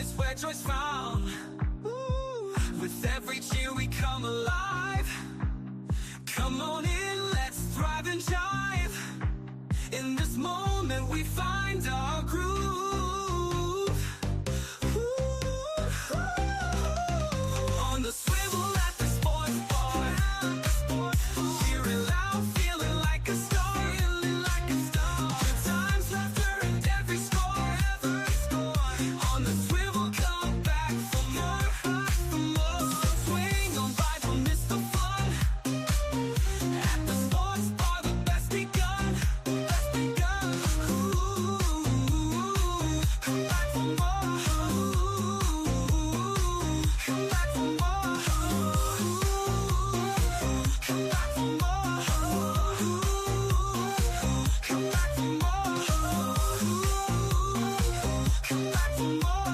is where joy's found. Ooh. With every cheer we come alive. Come on in, let's thrive and jive. In this moment we find our groove. Ooh. On the swivel at the sports bar. Cheering loud, feeling like a star. Good times, laughter, and every score. On the swivel, come back for more. Swing on by, don't miss the fun. At the sports bar, the best begun. Ooh, come back for more. Come back for more. Come back for more. Come back for more. Come back for more.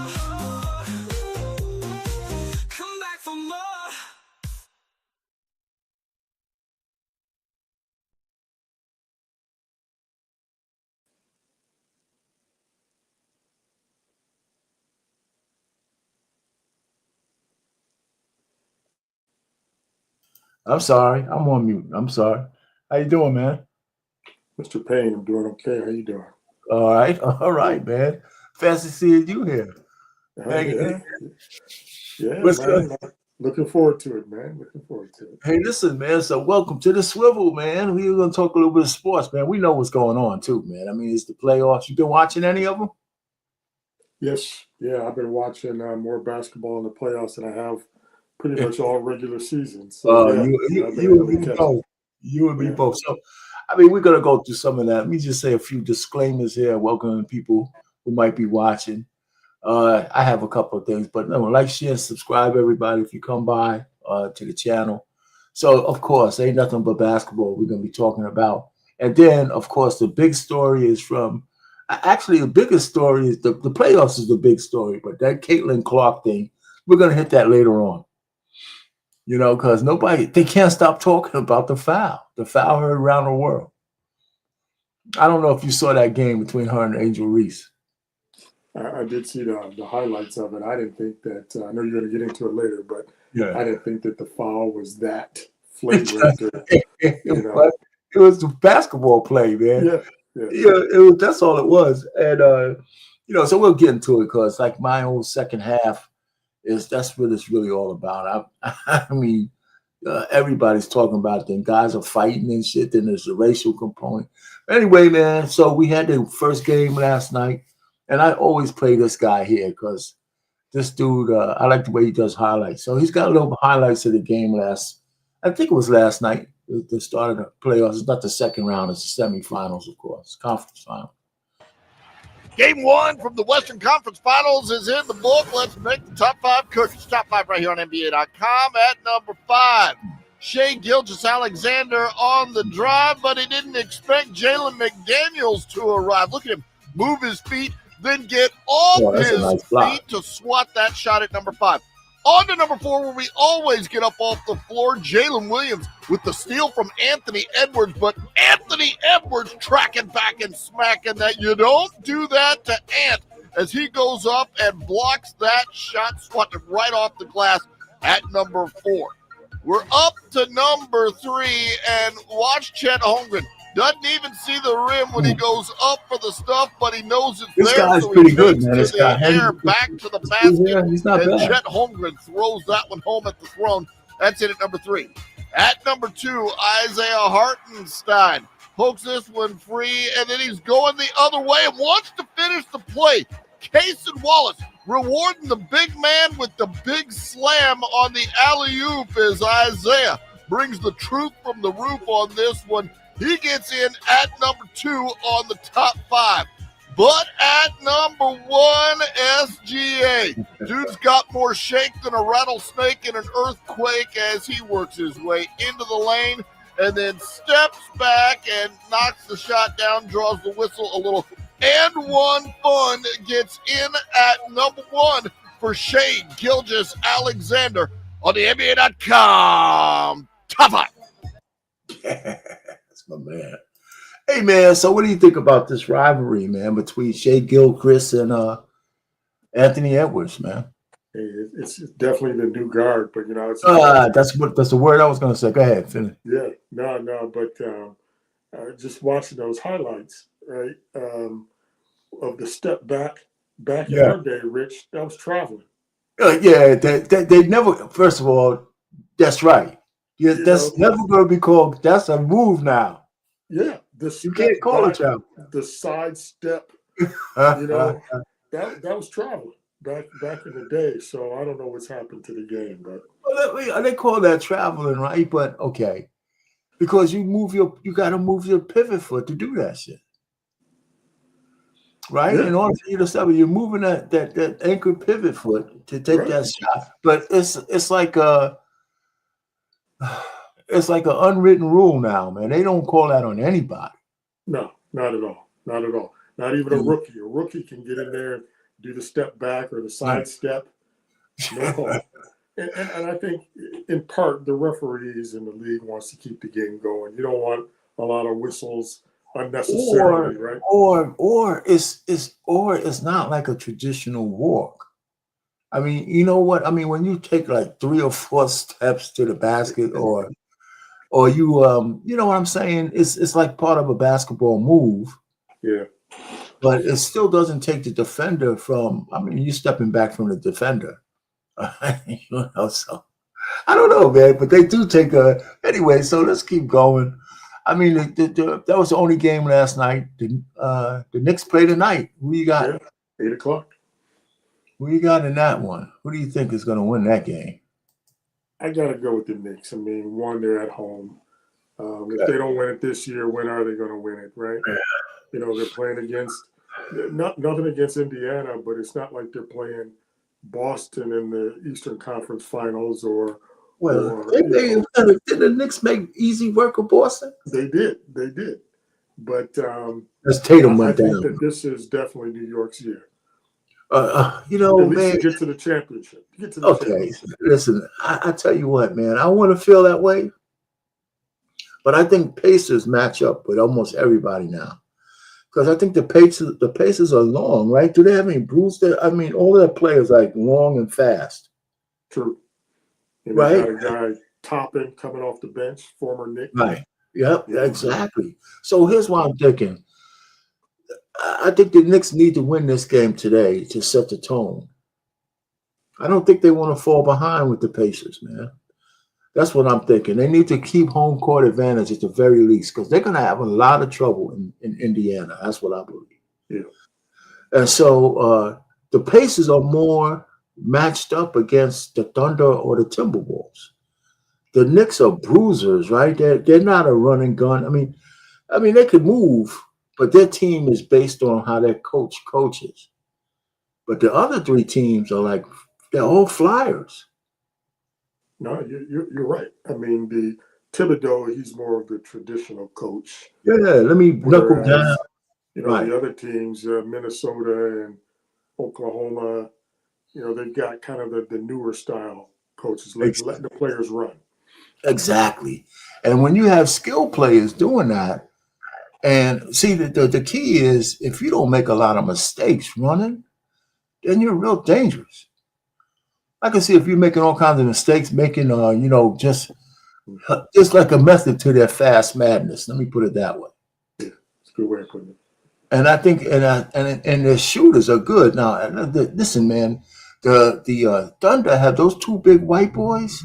Come back for more. I'm sorry. I'm on mute. I'm sorry. How you doing, man? Mr. Payne, I'm doing okay. How you doing? All right. All right, man. Fancy seeing you here. Yeah, What's man. good? Looking forward to it, man. Looking forward to it. Hey, listen, man. So welcome to the swivel, man. We're going to talk a little bit of sports, man. We know what's going on, too, man. I mean, it's the playoffs. You been watching any of them? Yes, yeah. I've been watching more basketball in the playoffs than I have pretty much all regular season. So yeah, I've been catching. Both. You and me Yeah. both. So, I mean, we're going to go through some of that. Let me just say a few disclaimers here, welcoming people who might be watching. I have a couple of things, but no, like, share, and subscribe, everybody, if you come by to the channel. So, of course, ain't nothing but basketball we're going to be talking about. And then, of course, the big story is from, actually, the biggest story is the playoffs is the big story, but that Caitlin Clark thing, we're going to hit that later on. You know, because they can't stop talking about the foul heard around the world. I don't know if you saw that game between her and Angel Reese. I did see the highlights of it. I didn't think that. I know you're going to get into it later, but I didn't think that the foul was that flagrant. It was the basketball play, man. Yeah. That's all it was. And so we'll get into it because, like, my whole second half that's what it's really all about. I mean, everybody's talking about it. Then guys are fighting and shit. Then there's the racial component. Anyway, man. So we had the first game last night. And I always play this guy here because this dude, I like the way he does highlights. So he's got a little highlights of the game I think it was last night, the start of the playoffs. It's not the second round, it's the semifinals, of course, conference final. Game one from the Western Conference Finals is in the book. Let's make the top five cookies. Top five right here on NBA.com at number 5. Shai Gilgeous-Alexander on the drive, but he didn't expect Jalen McDaniels to arrive. Look at him move his feet, then get off his feet to swat that shot at number 5. On to number 4, where we always get up off the floor. Jalen Williams with the steal from Anthony Edwards, but Anthony Edwards tracking back and smacking that. You don't do that to Ant as he goes up and blocks that shot, swatted right off the glass at number 4. We're up to number 3, and watch Chet Holmgren. Doesn't even see the rim when he goes up for the stuff, but he knows it's this there. Guy's so pretty he good, takes man. to the air, back to the basket, he's not and bad. Chet Holmgren throws that one home at the throne. That's it at number 3. At number 2, Isaiah Hartenstein pokes this one free, and then he's going the other way and wants to finish the play. Cason Wallace rewarding the big man with the big slam on the alley-oop as Isaiah brings the truth from the roof on this one. He gets in at number 2 on the top 5. But at number 1, SGA. Dude's got more shake than a rattlesnake in an earthquake as he works his way into the lane and then steps back and knocks the shot down, draws the whistle a little. And one fun gets in at number 1 for Shai Gilgeous-Alexander on the NBA.com top 5. That's my man. Hey, man, so what do you think about this rivalry, man, between Shai Gilgeous and Anthony Edwards, man. Hey, it's definitely the new guard, but it's that's the word I was going to say. Go ahead, finish. yeah, no, but just watching those highlights, right, of the step back in our day, Rich, that was traveling. Yeah, they never. First of all, that's right. Yeah, that's never going to be called. That's a move now. Yeah, you can't call it travel. The side step, that was traveling back in the day. So I don't know what's happened to the game, but they call that traveling, right? But okay, because you got to move your pivot foot to do that shit, right? Yeah. In order for you to stop it, you're moving that anchor pivot foot to take that shot. But it's like it's like an unwritten rule now, man. They don't call that on anybody. No, not at all. Not at all. Not even a rookie. A rookie can get in there and do the step back or the side step. No. And I think, in part, the referees in the league wants to keep the game going. You don't want a lot of whistles unnecessarily, right? Or it's not like a traditional walk. I mean, you know what? I mean, when you take like 3 or 4 steps to the basket, or you you know what I'm saying? It's like part of a basketball move. Yeah. But it still doesn't take the defender from. I mean, you're stepping back from the defender. So I don't know, man. But they do take anyway. So let's keep going. I mean, that was the only game last night. The Knicks play tonight. Who you got? Yeah, 8 o'clock. Who you got in that one? Who do you think is going to win that game? I got to go with the Knicks. I mean, one, they're at home. If they don't win it this year, when are they going to win it, right? Yeah. They're playing against nothing against Indiana, but it's not like they're playing Boston in the Eastern Conference Finals or. Did the Knicks make easy work of Boston? They did. But as Tatum went down. I think that this is definitely New York's year. At least man, to get to the championship. Listen, I tell you what, man, I want to feel that way, but I think Pacers match up with almost everybody now, because I think the Pacers are long, right? Do they have any bruised? I mean, all their players like long and fast. True. Right. Got a guy Toppin coming off the bench, former Knick. Right. Yep. Yeah. Exactly. So here's what I'm thinking. I think the Knicks need to win this game today to set the tone. I don't think they want to fall behind with the Pacers, man. That's what I'm thinking. They need to keep home court advantage at the very least, because they're going to have a lot of trouble in Indiana. That's what I believe. Yeah. And so the Pacers are more matched up against the Thunder or the Timberwolves. The Knicks are bruisers, right? They're not a running gun. I mean, they could move, but their team is based on how their coach coaches. But the other 3 teams are they're all flyers. No, you're right. I mean, the Thibodeau, he's more of the traditional coach. Yeah, let me knuckle down. The other teams, Minnesota and Oklahoma, they've got kind of the newer style coaches, letting the players run. Exactly. And when you have skilled players doing that, and see, the key is if you don't make a lot of mistakes running, then you're real dangerous. I can see if you're making all kinds of mistakes, making just like a method to their fast madness. Let me put it that way. Yeah, it's a good way of putting it. And I think and their shooters are good. Now, listen, man, the Thunder have those 2 big white boys.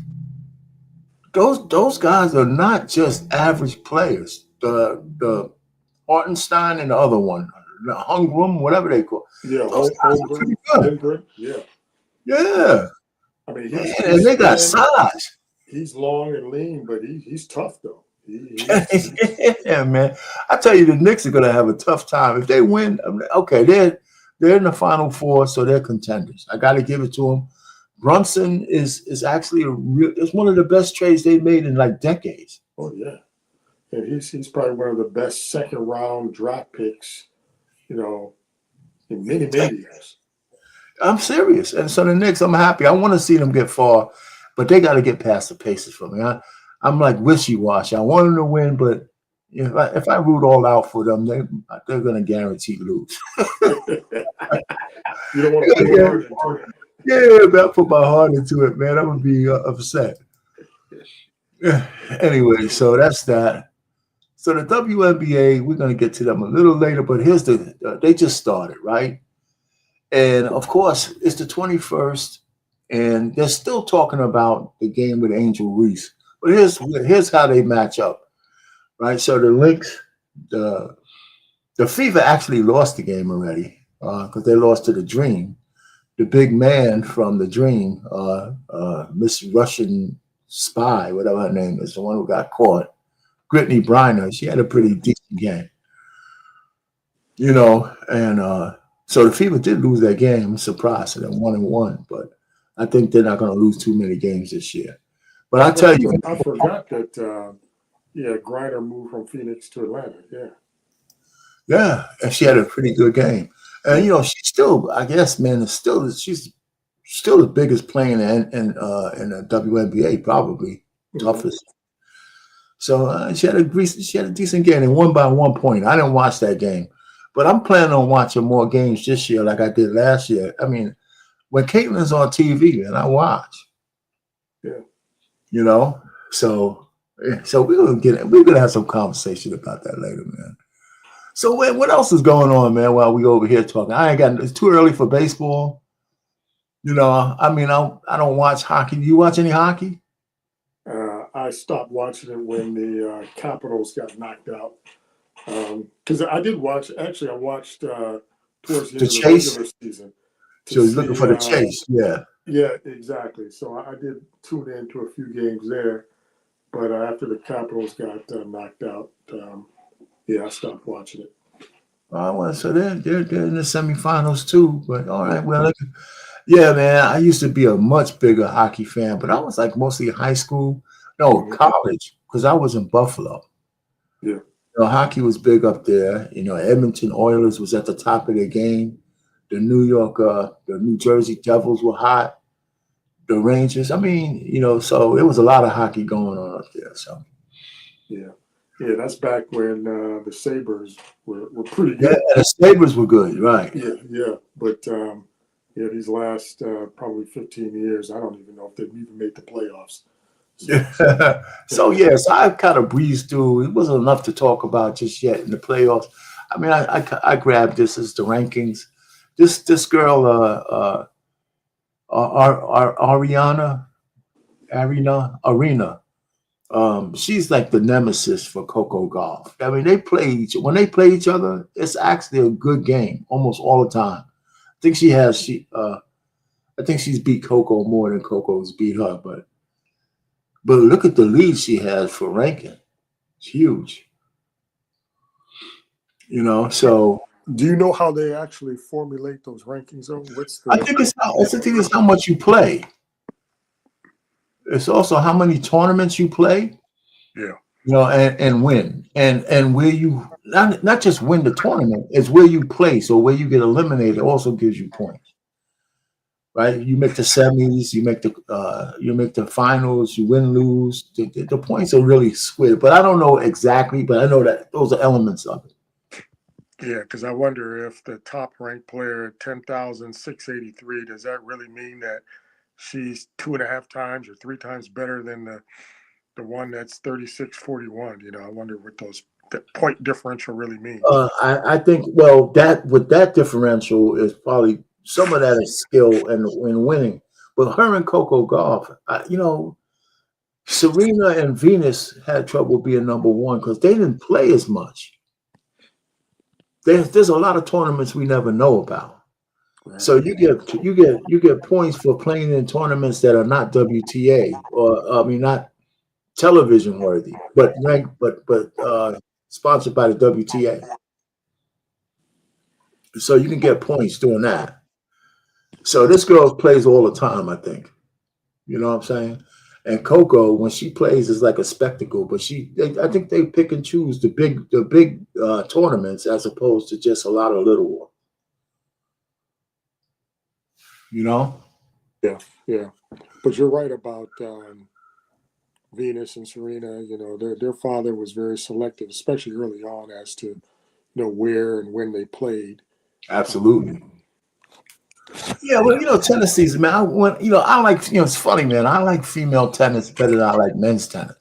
Those guys are not just average players. The Hartenstein and the other one, the Hungrum, whatever they call. Yeah, those guys are pretty good. Yeah. I mean, and they got size. He's long and lean, but he's tough though. Yeah, man. I tell you, the Knicks are going to have a tough time if they win. Okay, they're in the Final Four, so they're contenders. I got to give it to them. Brunson is actually it's one of the best trades they've made in decades. Oh yeah, and he's probably one of the best 2nd round draft picks, in many years. I'm serious. And so the Knicks, I'm happy. I want to see them get far, but they got to get past the Pacers for me. I'm like wishy-washy. I want them to win, but if I root all out for them, they're going to guarantee lose. You don't want to put your heart into it. Yeah, man, I put my heart into it, man. I would be upset. Anyway, so that's that. So the WNBA, we're going to get to them a little later, but here's they just started, right? And of course, it's the 21st, and they're still talking about the game with Angel Reese. But here's how they match up, right? So the Lynx, the Fever actually lost the game already because they lost to the Dream. The big man from the Dream, Miss Russian Spy, whatever her name is, the one who got caught, Brittany Briner, she had a pretty decent game, and so the Fever did lose that game. Surprise, so they're 1-1, but I think they're not going to lose too many games this year. But I tell you, I forgot that. Griner moved from Phoenix to Atlanta. yeah, and she had a pretty good game. And she's still, I guess, man, she's still the biggest player in the WNBA, probably toughest. So she had a decent game and won by 1 point. I didn't watch that game, but I'm planning on watching more games this year, like I did last year. I mean, when Caitlin's on TV, man, I watch. Yeah. So we're gonna have some conversation about that later, man. So what else is going on, man? While we over here talking, it's too early for baseball. I mean, I don't watch hockey. Do you watch any hockey? I stopped watching it when the Capitals got knocked out. Because I did watch. Actually, I watched towards the end of the regular season. So you're looking for the chase, yeah. Yeah, exactly. So I did tune into a few games there, but after the Capitals got knocked out, I stopped watching it. Well, so they're in the semifinals too. But all right, well, yeah, man. I used to be a much bigger hockey fan, but I was like mostly high school, college, because I was in Buffalo. Yeah, hockey was big up there. Edmonton Oilers was at the top of their game. The New Jersey Devils were hot. The Rangers. I mean, so it was a lot of hockey going on up there. So yeah, that's back when the Sabres were pretty good. Yeah, the Sabres were good, right? Yeah, but these last probably 15 years, I don't even know if they've even made the playoffs. So yes, I kind of breezed through. It wasn't enough to talk about just yet in the playoffs. I mean, I grabbed this as the rankings. This girl, Arena. She's like the nemesis for Coco Golf. I mean, when they play each other, it's actually a good game almost all the time. I think I think she's beat Coco more than Coco's beat her, but look at the lead she has for ranking. It's huge. So do you know how they actually formulate those rankings? I think it's how much you play. It's also how many tournaments you play. Yeah. And win. And where you not just win the tournament, it's where you play. So where you get eliminated also gives you points. Right? You make the semis, you make the finals, you win, lose. The points are really squid. But I don't know exactly, but I know that those are elements of it. Yeah, because I wonder if the top ranked player, 10,683, does that really mean that she's 2.5 times or 3 times better than the one that's 3641? I wonder what that point differential really means. I think that differential is probably some of that is skill and winning. But her and Coco Golf, Serena and Venus had trouble being number one because they didn't play as much. There's a lot of tournaments we never know about. Right. So you get points for playing in tournaments that are not WTA or not television worthy, but sponsored by the WTA. So you can get points doing that. So this girl plays all the time, I think. You know what I'm saying? And Coco, when she plays, is like a spectacle. But I think they pick and choose the big tournaments as opposed to just a lot of little ones. Yeah. But you're right about Venus and Serena, their father was very selective, especially early on, as to where and when they played. Absolutely. Yeah, well, tennis season, man. I like, it's funny, man. I like female tennis better than I like men's tennis.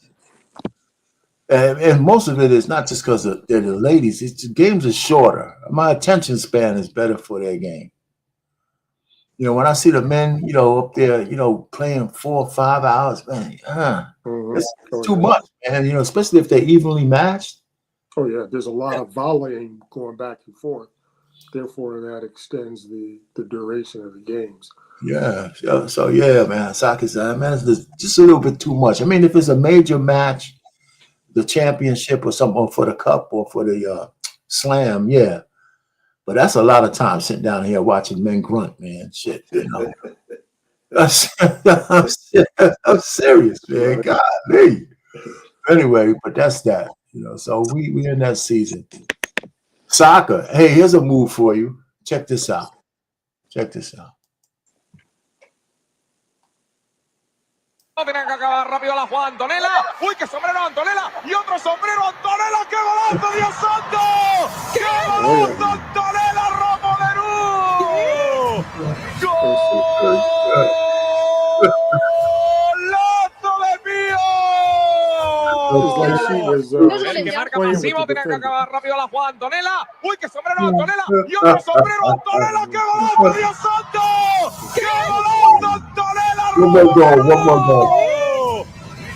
And most of it is not just because they're the ladies. It's the games are shorter. My attention span is better for their game. When I see the men, up there, playing 4 or 5 hours, man, it's too much, man. Especially if they're evenly matched. Oh yeah, there's a lot of volleying going back and forth. Therefore, that extends the duration of the games. Yeah. So yeah, man, soccer's man, it's just a little bit too much. I mean, if it's a major match, the championship or something, or for the cup or for the slam, yeah. But that's a lot of time sitting down here watching men grunt, man. Shit, I'm serious, man. Golly. Anyway, but that's that. So we in that season. Soccer. Hey, here's a move for you. Check this out. Tiene que acabar rápido la Juan Antonella. Uy, qué sombrero Antonella. Y otro sombrero Antonella. ¡Qué golazo, Dios santo! ¡Qué golazo, Antonella Romo de ¡Golazo de Pío! El que marca masivo tiene que acabar rápido la Juan Antonella. Uy, qué sombrero Antonella. Y otro sombrero Antonella. ¡Qué golazo, Dios santo! ¡Qué golazo, Antonella Romo! One more goal.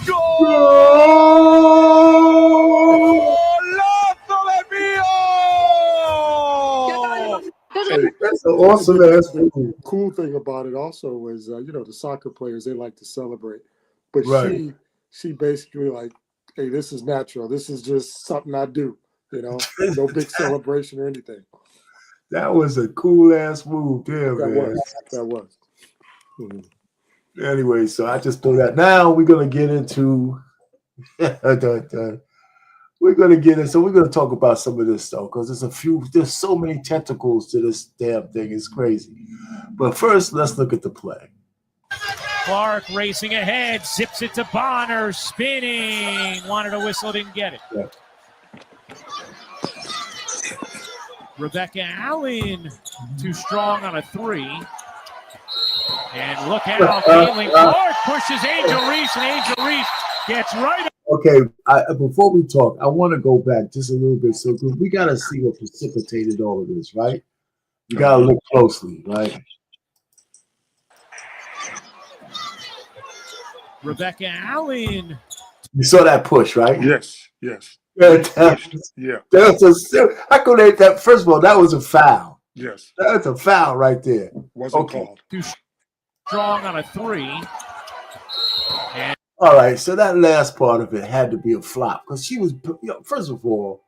¡Golazo de Pío! That's an awesome ass move. Cool thing about it also is, the soccer players, they like to celebrate, but Right. she basically like, hey, this is natural. This is just something I do. No big celebration or anything. That was a cool ass move there, man. That was. Mm-hmm. Anyway, so I just threw that. Now we're gonna get into we're gonna talk about some of this stuff because there's so many tentacles to this damn thing. It's crazy. But first, let's look at the play. Clark racing ahead, zips it to Bonner, spinning. Wanted a whistle, didn't get it. Yeah. Rebecca Allen, too strong on a 3. And look out, Caitlin Clark pushes Angel Reese, and Angel Reese gets right. Okay, before we talk, I want to go back just a little bit. So we got to see what precipitated all of this, right? You got to look closely, right? Rebecca Allen. You saw that push, right? Yes. Yeah. How could they? That first of all, that was a foul. Yes. That's a foul right there. Wasn't called. Too strong on a 3. And All right, so that last part of it had to be a flop because she was, first of all,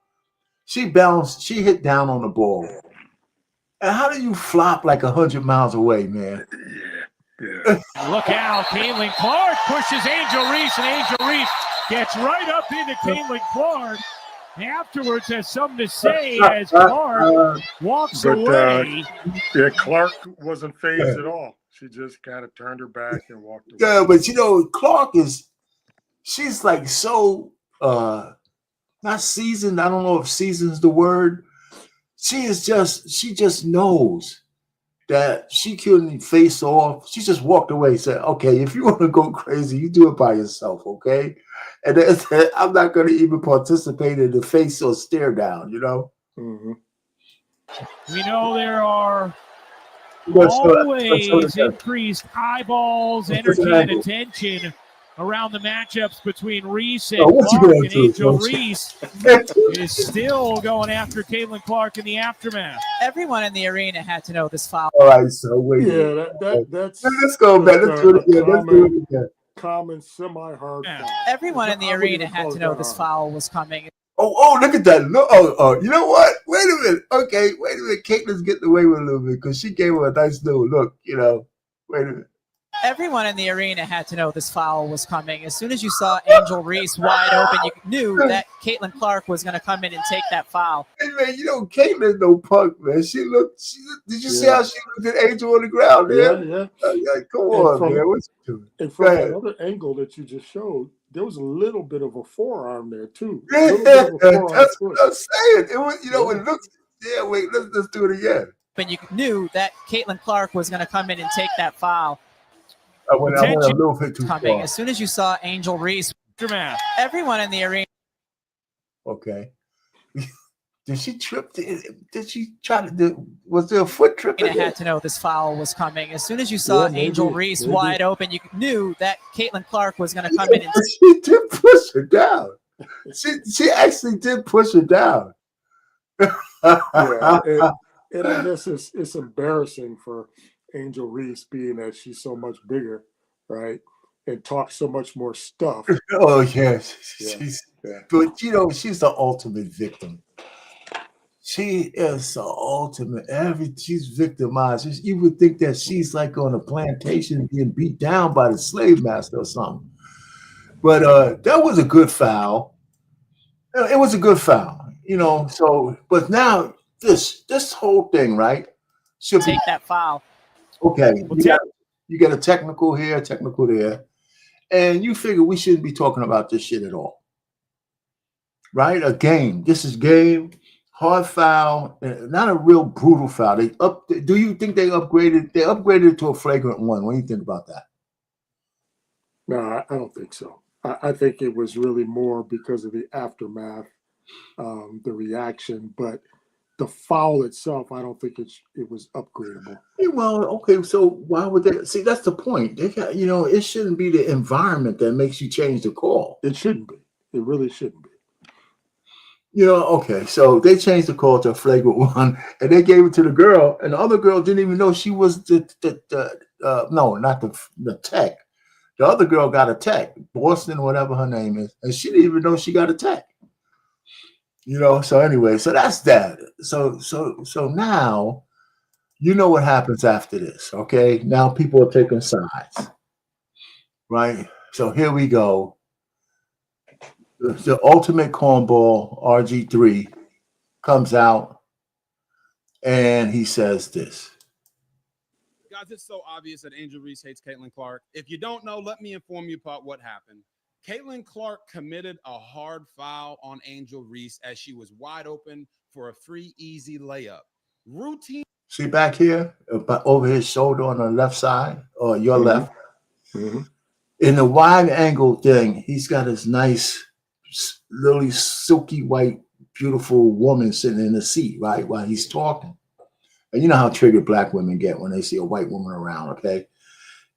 she bounced, she hit down on the ball. And how do you flop like 100 miles away, man? Yeah. look out, Caitlin Clark pushes Angel Reese, and Angel Reese gets right up into Caitlin Clark. Afterwards has something to say as Clark walks away. Clark wasn't phased at all. She just kind of turned her back and walked away. Yeah, but Clark she's like so not seasoned. I don't know if season's the word. She just knows that she couldn't face off. She just walked away, said, okay, if you want to go crazy, you do it by yourself, okay? And I'm not going to even participate in the face or stare down, Mm-hmm. We know there are always increased eyeballs, energy, and attention around the matchups between Reese and Clark, and Angel Reese is still going after Caitlin Clark in the aftermath. Everyone in the arena had to know this foul. All right, so wait. Yeah, that's. Let's go back. Let's do it again. Common semi-hard foul. Everyone in the arena had to know this foul was coming. Oh, look at that. Look, you know what? Wait a minute. Okay, wait a minute. Caitlin's getting away with a little bit because she gave her a nice little look, Wait a minute. Everyone in the arena had to know this foul was coming. As soon as you saw Angel Reese wide open, you knew that Caitlin Clark was going to come in and take that foul. Hey, man, Caitlin's no punk, man. Did you see how she looked at Angel on the ground, man? Yeah. Come on, man. What's she doing? And from another angle that you just showed, there was a little bit of a forearm there too. A Yeah, little bit of a forearm that's push. what I'm saying. It was, Yeah. it looks. Yeah, wait, let's do it again. And you knew that Caitlin Clark was going to come in and take that foul. I went a little bit too Coming far. as soon as you saw Angel Reese, Aftermath. everyone in the arena. Okay. Did she trip? Did she try to do? Was there a foot trip? Had to know this foul was coming. As soon as you saw Yeah, maybe, Angel Reese maybe. wide open, you knew that Caitlin Clark was going to come in and She did push her down. She actually did push her down. Yeah, and I guess it's embarrassing for Angel Reese, being that she's so much bigger, right, and talks so much more stuff. Oh yes, Yeah. but she's the ultimate victim. She is the ultimate. She's victimized. You would think that she's like on a plantation being beat down by the slave master or something. But that was a good foul. It was a good foul, So, but now this whole thing, right? Should take that foul. Okay. You got a technical here, technical there, and you figure we shouldn't be talking about this shit at all, right? A game. This is game. Hard foul, not a real brutal foul. Do you think they upgraded? They upgraded it to a flagrant one. What do you think about that? No, I don't think so. I think it was really more because of the aftermath, the reaction, but the foul itself, I don't think it was upgradable. Well, okay, so why would they? See, that's the point. They got, it shouldn't be the environment that makes you change the call. It shouldn't be. It really shouldn't be. Okay, so they changed the call to a flagrant one, and they gave it to the girl, and the other girl didn't even know she was no, not the tech. The other girl got a tech, Boston, whatever her name is, and she didn't even know she got a tech. So anyway, so that's that. So now, what happens after this, okay? Now people are taking sides, right? So here we go. The ultimate cornball, RG3, comes out and he says this. Guys, it's so obvious that Angel Reese hates Caitlin Clark. If you don't know, let me inform you about what happened. Caitlin Clark committed a hard foul on Angel Reese as she was wide open for a free, easy layup. Routine. See back here, over his shoulder on the left side, or your left. Mm-hmm. In the wide angle thing, he's got his nice, lily silky white, beautiful woman sitting in the seat, right, while he's talking. And you know how triggered black women get when they see a white woman around, okay?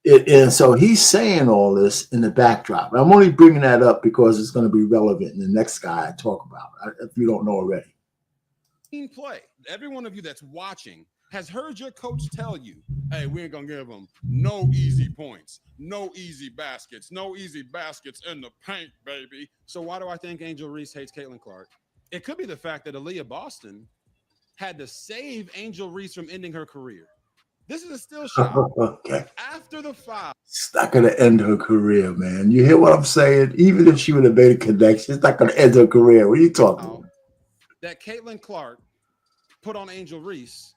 And so he's saying all this in the backdrop. I'm only bringing that up because it's going to be relevant in the next guy I talk about, if you don't know already. Play. Every one of you that's watching has heard your coach tell you, hey, we ain't going to give them no easy points, no easy baskets in the paint, baby. So why do I think Angel Reese hates Caitlin Clark? It could be the fact that Aaliyah Boston had to save Angel Reese from ending her career. This is a still shot. Okay. After the foul. It's not going to end her career, man. You hear what I'm saying? Even if she would have made a connection, it's not going to end her career. What are you talking about? That Caitlin Clark put on Angel Reese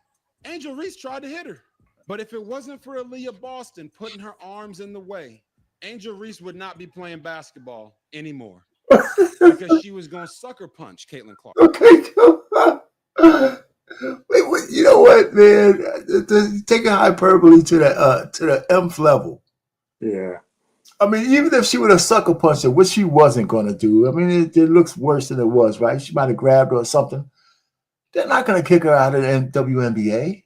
tried to hit her. But if it wasn't for Aaliyah Boston putting her arms in the way, Angel Reese would not be playing basketball anymore because she was going to sucker punch Caitlin Clark. Okay. Wait, you know what, man? Take a hyperbole to the nth level. Yeah. I mean, even if she would have sucker punched her, which she wasn't going to do, I mean, it looks worse than it was, right? She might have grabbed her or something. They're not going to kick her out of the WNBA.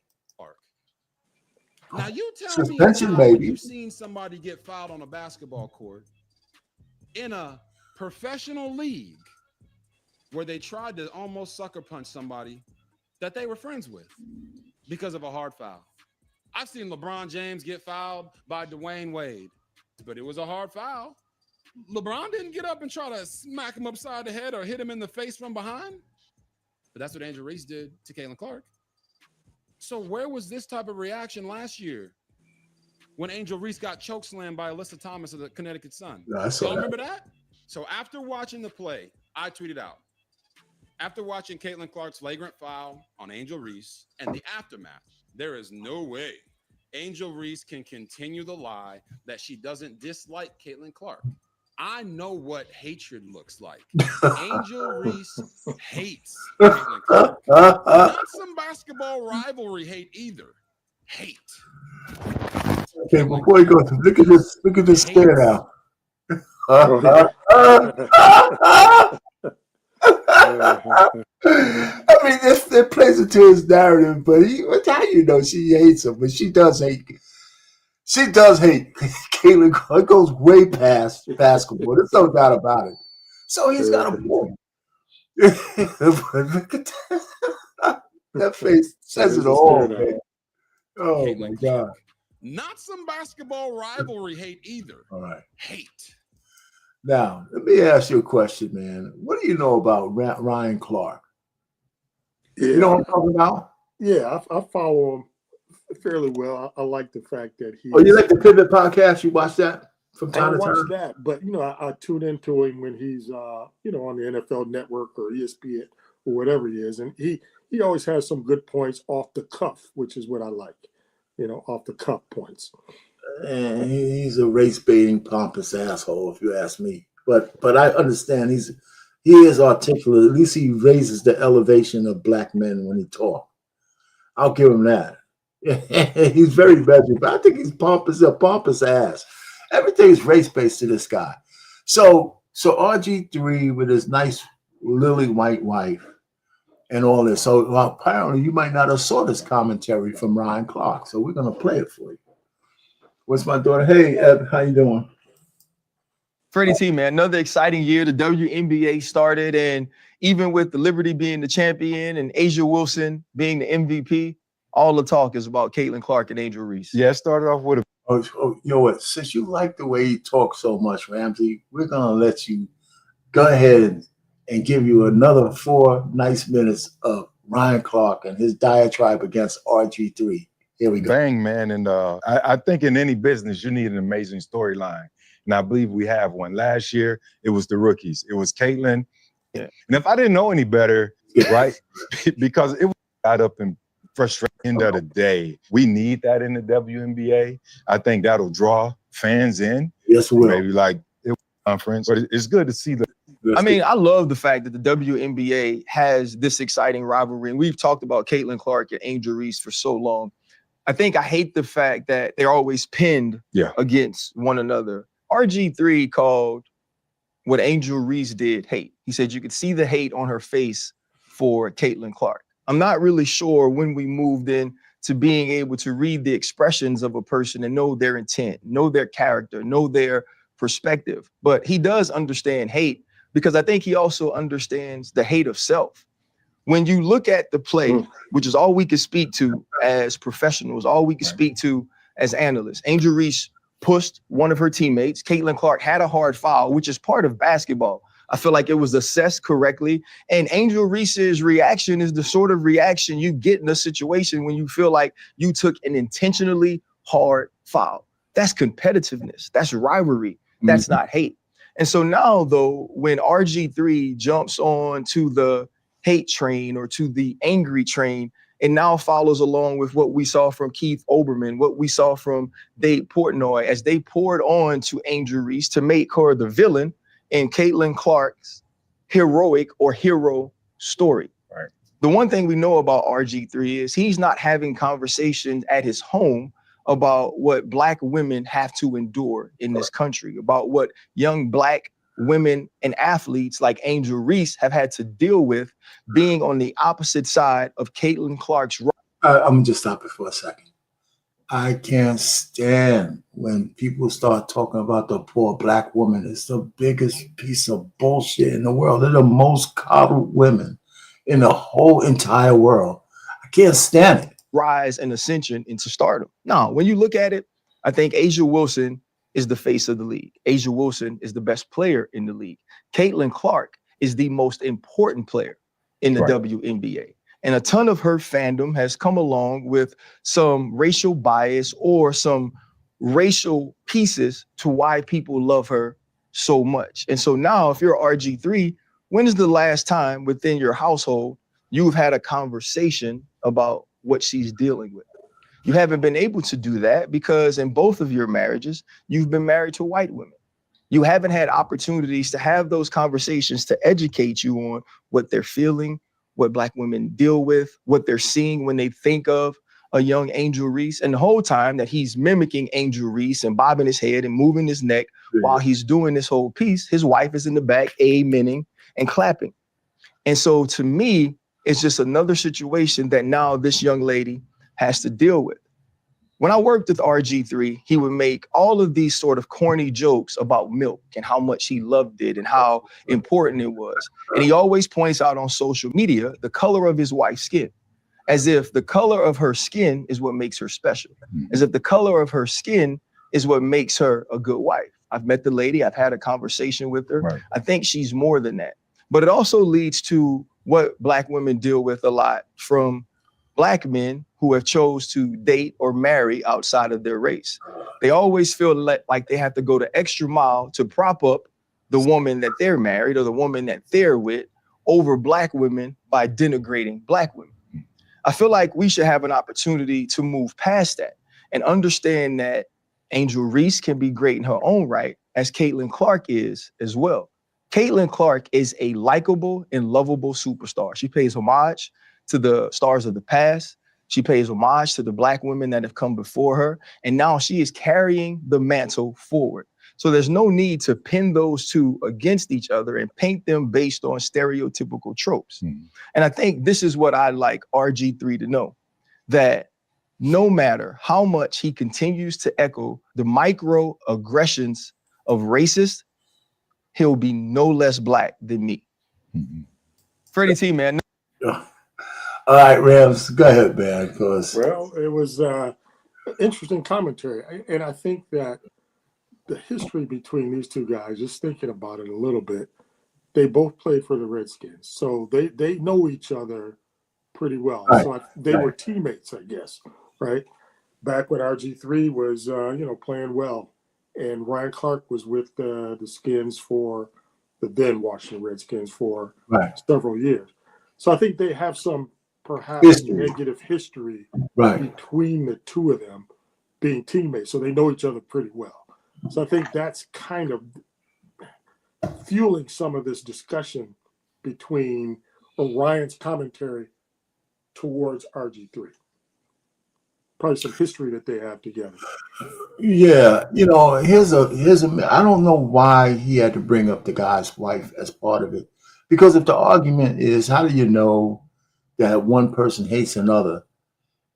Now, you tell Suspension, me how maybe. you've seen somebody get fouled on a basketball court in a professional league where they tried to almost sucker punch somebody that they were friends with because of a hard foul. I've seen LeBron James get fouled by Dwayne Wade, but it was a hard foul. LeBron didn't get up and try to smack him upside the head or hit him in the face from behind. But that's what Angel Reese did to Caitlin Clark. So where was this type of reaction last year when Angel Reese got chokeslammed by Alyssa Thomas of the Connecticut Sun? Y'all remember that? So after watching the play, I tweeted out, after watching Caitlin Clark's flagrant foul on Angel Reese and the aftermath, there is no way Angel Reese can continue the lie that she doesn't dislike Caitlin Clark. I know what hatred looks like. Angel Reese hates Caitlin Clark. Not some basketball rivalry hate either. Hate. Okay, before you go, look at this stare now. I mean, it plays into his narrative, but how you know she hates him? But she does hate. She does hate Caitlin Clark. It goes way past basketball. There's no doubt about it. So he's got a point. But look at that face says it all, man. Oh Caitlin my Clark. God. Not some basketball rivalry hate either. All right. Hate. Now, let me ask you a question, man. What do you know about Ryan Clark? Yeah, You know what I'm talking about? yeah, I follow him fairly well. I like the fact that he. Oh, you like the Pivot podcast? You watch that from I time to watch time? that, but I tune into him when he's on the NFL Network or ESPN or whatever he is, and he always has some good points off the cuff, which is what I like. Off the cuff points. And he's a race baiting, pompous asshole, if you ask me. But I understand he is articulate. At least he raises the elevation of black men when he talks. I'll give him that. He's very measured, but I think he's a pompous ass. Everything's race based to this guy. So RG3 with his nice lily white wife and all this. So apparently you might not have saw this commentary from Ryan Clark. So we're gonna play it for you. What's my daughter? Hey, Ed, how you doing? Freddie T, man, another exciting year. The WNBA started, and even with the Liberty being the champion and Asia Wilson being the MVP, all the talk is about Caitlin Clark and Angel Reese. Yeah, it started off with What? Since you like the way he talks so much, Ramsey, we're gonna let you go ahead and give you another 4 nice minutes of Ryan Clark and his diatribe against RG3. Here we go. bang, man. And I think in any business, you need an amazing storyline. And I believe we have one. Last year, it was the rookies. It was Caitlin. Yeah. And if I didn't know any better, right, because it was got up and frustrating end of the day. We need that in the WNBA. I think that'll draw fans in. Yes, we will. Maybe like it conference. But it's good to see the I mean, I love the fact that the WNBA has this exciting rivalry. And we've talked about Caitlin Clark and Angel Reese for so long. I think I hate the fact that they're always pinned against one another. RG3 called what Angel Reese did hate. He said you could see the hate on her face for Caitlin Clark. I'm not really sure when we moved in to being able to read the expressions of a person and know their intent, know their character, know their perspective. But he does understand hate because I think he also understands the hate of self. When you look at the play, which is all we can speak to as professionals, all we can speak to as analysts, Angel Reese pushed one of her teammates. Caitlin Clark had a hard foul, which is part of basketball. I feel like it was assessed correctly. And Angel Reese's reaction is the sort of reaction you get in a situation when you feel like you took an intentionally hard foul. That's competitiveness. That's rivalry. That's not hate. And so now, though, when RG3 jumps on to the hate train or to the angry train, and now follows along with what we saw from Keith Olbermann, what we saw from Dave Portnoy, as they poured on to Angel Reese to make her the villain in Caitlin Clark's heroic or hero story. Right. The one thing we know about RG3 is he's not having conversations at his home about what Black women have to endure in this country, about what young Black women and athletes like Angel Reese have had to deal with being on the opposite side of Caitlin Clark's. I'm gonna just stop it for a second. I can't stand when people start talking about the poor Black woman. It's the biggest piece of bullshit in the world. They're the most coddled women in the whole entire world. I can't stand it. Rise and ascension into stardom. Now, when you look at it, I think Asia Wilson is the face of the league. Asia Wilson is the best player in the league. Caitlin Clark is the most important player in the WNBA. And a ton of her fandom has come along with some racial bias or some racial pieces to why people love her so much. And so now if you're RG3, when is the last time within your household you've had a conversation about what she's dealing with? You haven't been able to do that because in both of your marriages, you've been married to white women. You haven't had opportunities to have those conversations to educate you on what they're feeling, what Black women deal with, what they're seeing when they think of a young Angel Reese. And the whole time that he's mimicking Angel Reese and bobbing his head and moving his neck while he's doing this whole piece, his wife is in the back amening and clapping. And so to me, it's just another situation that now this young lady has to deal with. When I worked with RG3, he would make all of these sort of corny jokes about milk and how much he loved it and how important it was. And he always points out on social media the color of his wife's skin, as if the color of her skin is what makes her special, as if the color of her skin is what makes her a good wife. I've met the lady. I've had a conversation with her. Right. I think she's more than that. But it also leads to what Black women deal with a lot from Black men who have chose to date or marry outside of their race. They always feel like they have to go the extra mile to prop up the woman that they're married or the woman that they're with over Black women by denigrating Black women. I feel like we should have an opportunity to move past that and understand that Angel Reese can be great in her own right, as Caitlin Clark is as well. Caitlin Clark is a likable and lovable superstar. She pays homage to the stars of the past. She pays homage to the Black women that have come before her. And now she is carrying the mantle forward. So there's no need to pin those two against each other and paint them based on stereotypical tropes. And I think this is what I'd like RG3 to know, that no matter how much he continues to echo the microaggressions of racists, he'll be no less Black than me. Freddie T, man. All right, Rams, go ahead, man. Well, it was interesting commentary. And I think that the history between these two guys, just thinking about it a little bit, they both played for the Redskins. So they know each other pretty well. Right. So they were teammates, I guess, right? Back when RG3 was, playing well. And Ryan Clark was with the Skins for the then Washington Redskins for several years. So I think they have some perhaps negative history between the two of them being teammates. So they know each other pretty well. So I think that's kind of fueling some of this discussion between Ryan's commentary towards RG3. Probably some history that they have together. Yeah, here's a. I don't know why he had to bring up the guy's wife as part of it, because if the argument is, how do you know that one person hates another,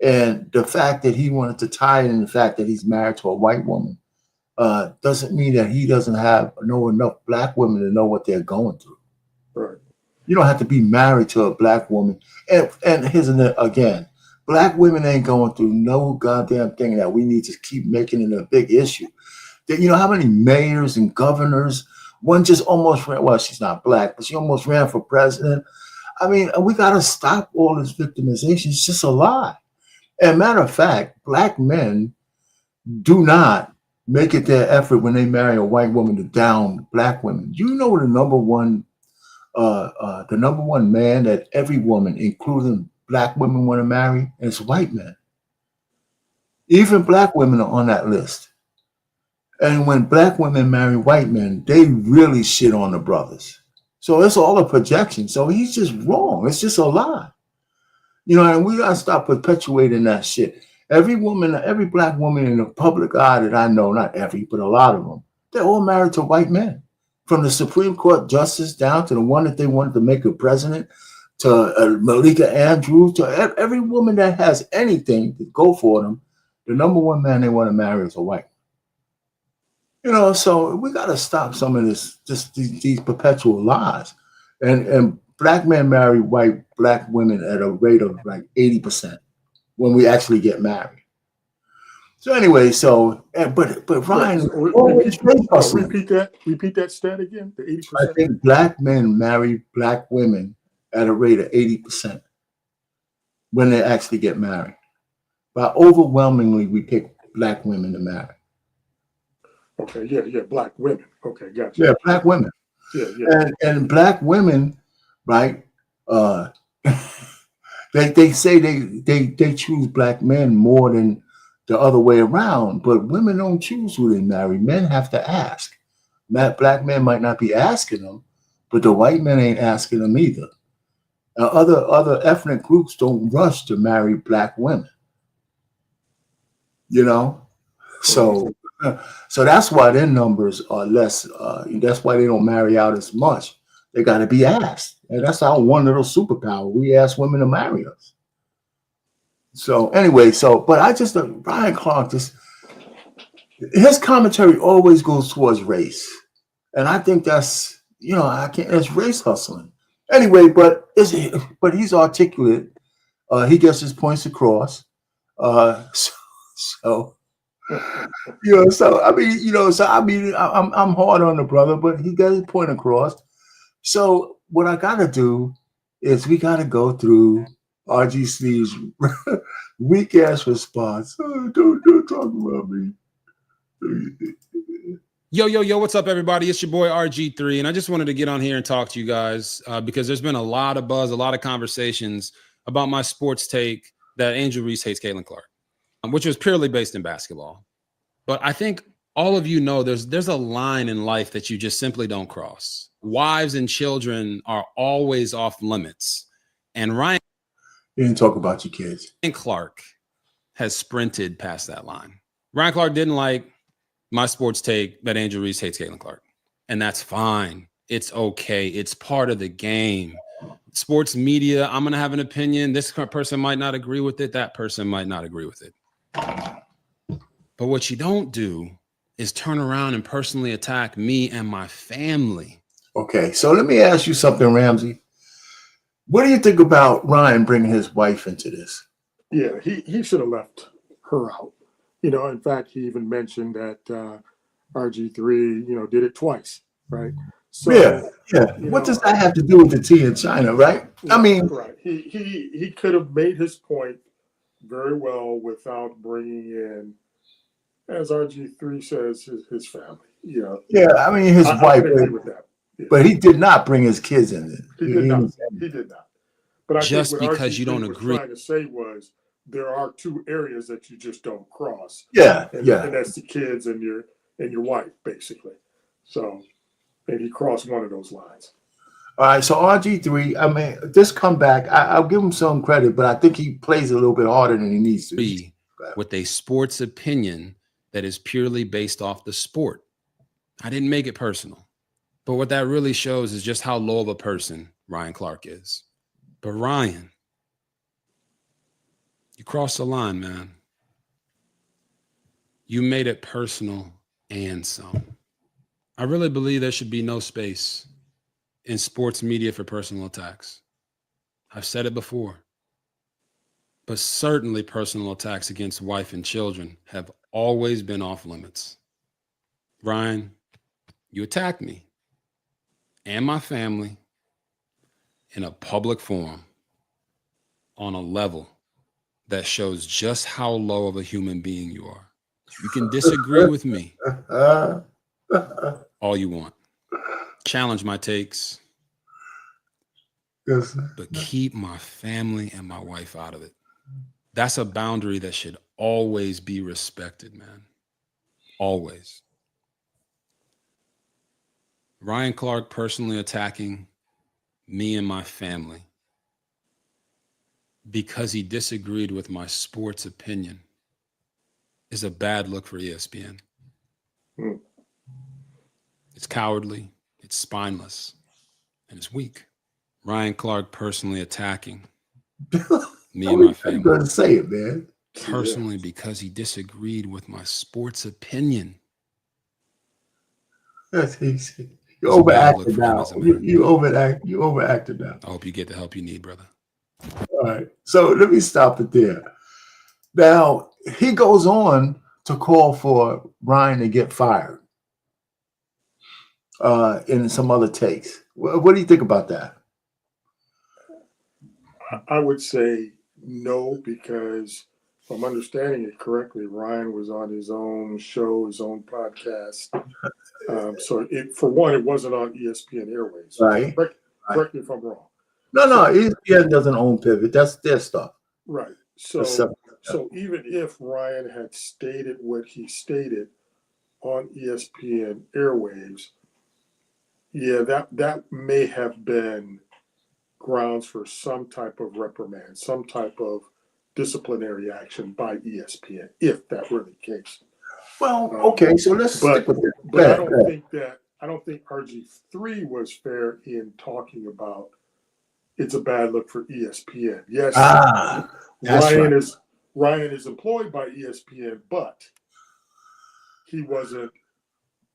and the fact that he wanted to tie it in the fact that he's married to a white woman, doesn't mean that he doesn't know enough Black women to know what they're going through. Right. You don't have to be married to a Black woman, and here's again. Black women ain't going through no goddamn thing that we need to keep making it a big issue. You know how many mayors and governors, one just almost ran, well, she's not Black, but she almost ran for president. I mean, we got to stop all this victimization. It's just a lie. And matter of fact, Black men do not make it their effort when they marry a white woman to down Black women. You know the number one man that every woman, including Black women, want to marry, and it's white men. Even Black women are on that list. And when Black women marry white men, they really shit on the brothers. So it's all a projection. So he's just wrong. It's just a lie. And we gotta stop perpetuating that shit. Every Black woman in the public eye that I know, not every, but a lot of them, they're all married to white men. From the Supreme Court justice down to the one that they wanted to make a president, to Malika Andrews, to every woman that has anything to go for them, the number one man they want to marry is a white. So we got to stop some of this, just these perpetual lies. And Black men marry white Black women at a rate of like 80% when we actually get married. So anyway, but Ryan, repeat that stat again. The 80%. I think Black men marry Black women at a rate of 80% when they actually get married. But overwhelmingly, we pick Black women to marry. Okay, yeah, Black women. Okay, gotcha. Yeah, Black women. Yeah. And Black women, right? They say they choose Black men more than the other way around, but women don't choose who they marry. Men have to ask. Black men might not be asking them, but the white men ain't asking them either. Other ethnic groups don't rush to marry black women. You know, so that's why their numbers are less. That's why they don't marry out as much. They got to be asked, and that's our one little superpower. We ask women to marry us. So anyway, but I just Ryan Clark, his commentary always goes towards race, and I think that's it's race hustling. Anyway, but he's articulate. He gets his points across. So I'm hard on the brother, but he got his point across. So what I gotta do is we gotta go through RG Sleeve's weak ass response. Oh, don't talk about me. Yo, what's up, everybody? It's your boy RG3, and I just wanted to get on here and talk to you guys because there's been a lot of buzz, a lot of conversations about my sports take that Angel Reese hates Caitlin Clark, which was purely based in basketball. But I think all of you know there's a line in life that you just simply don't cross. Wives and children are always off limits. And Ryan didn't talk about your kids. Clark has sprinted past that line. Ryan Clark didn't like my sports take that Angel Reese hates Caitlin Clark. And that's fine. It's okay. It's part of the game. Sports media, I'm going to have an opinion. This person might not agree with it. That person might not agree with it. But what you don't do is turn around and personally attack me and my family. Okay, so let me ask you something, Ramsey. What do you think about Ryan bringing his wife into this? Yeah, he should have left her out. In fact, he even mentioned that RG3, did it twice, right? So, yeah. What does that have to do with the tea in China, right? I mean, right. He could have made his point very well without bringing in, as RG3 says, his family. Yeah, I mean his wife. I agree with that. Yeah. But he did not bring his kids in it. He did not. But I just think what because you don't agree, trying to say was there are two areas that you just don't cross. Yeah, and yeah. that's the kids and your wife, basically. So, and he crossed one of those lines. All right, so RG3, I mean, this comeback, I'll give him some credit, but I think he plays a little bit harder than he needs to. Be with a sports opinion that is purely based off the sport. I didn't make it personal. But what that really shows is just how low of a person Ryan Clark is. But Ryan, you crossed the line, man. You made it personal and some. I really believe there should be no space in sports media for personal attacks. I've said it before. But certainly personal attacks against wife and children have always been off limits. Ryan, you attacked me and my family in a public forum on a level that shows just how low of a human being you are. You can disagree with me all you want. Challenge my takes, but keep my family and my wife out of it. That's a boundary that should always be respected, man. Always. Ryan Clark personally attacking me and my family because he disagreed with my sports opinion is a bad look for ESPN. It's cowardly, it's spineless, and it's weak. Ryan Clark personally attacking me and my family. I'm going to say it, man. Personally, because he disagreed with my sports opinion. That's easy. You overacted now. You overacted now. I hope you get the help you need, brother. All right. So let me stop it there. Now, he goes on to call for Ryan to get fired in some other takes. What do you think about that? I would say no, because if I'm understanding it correctly, Ryan was on his own show, his own podcast. So for one, it wasn't on ESPN Airways. Right. Correct me if I'm wrong. No, ESPN doesn't own Pivot. That's their stuff. Right. So even if Ryan had stated what he stated on ESPN Airwaves, Yeah, that may have been grounds for some type of reprimand, some type of disciplinary action by ESPN, if that were the case. Well, okay, so let's stick with it. But I don't think RG3 was fair in talking about it's a bad look for ESPN. Yes, Ryan is employed by ESPN, but he wasn't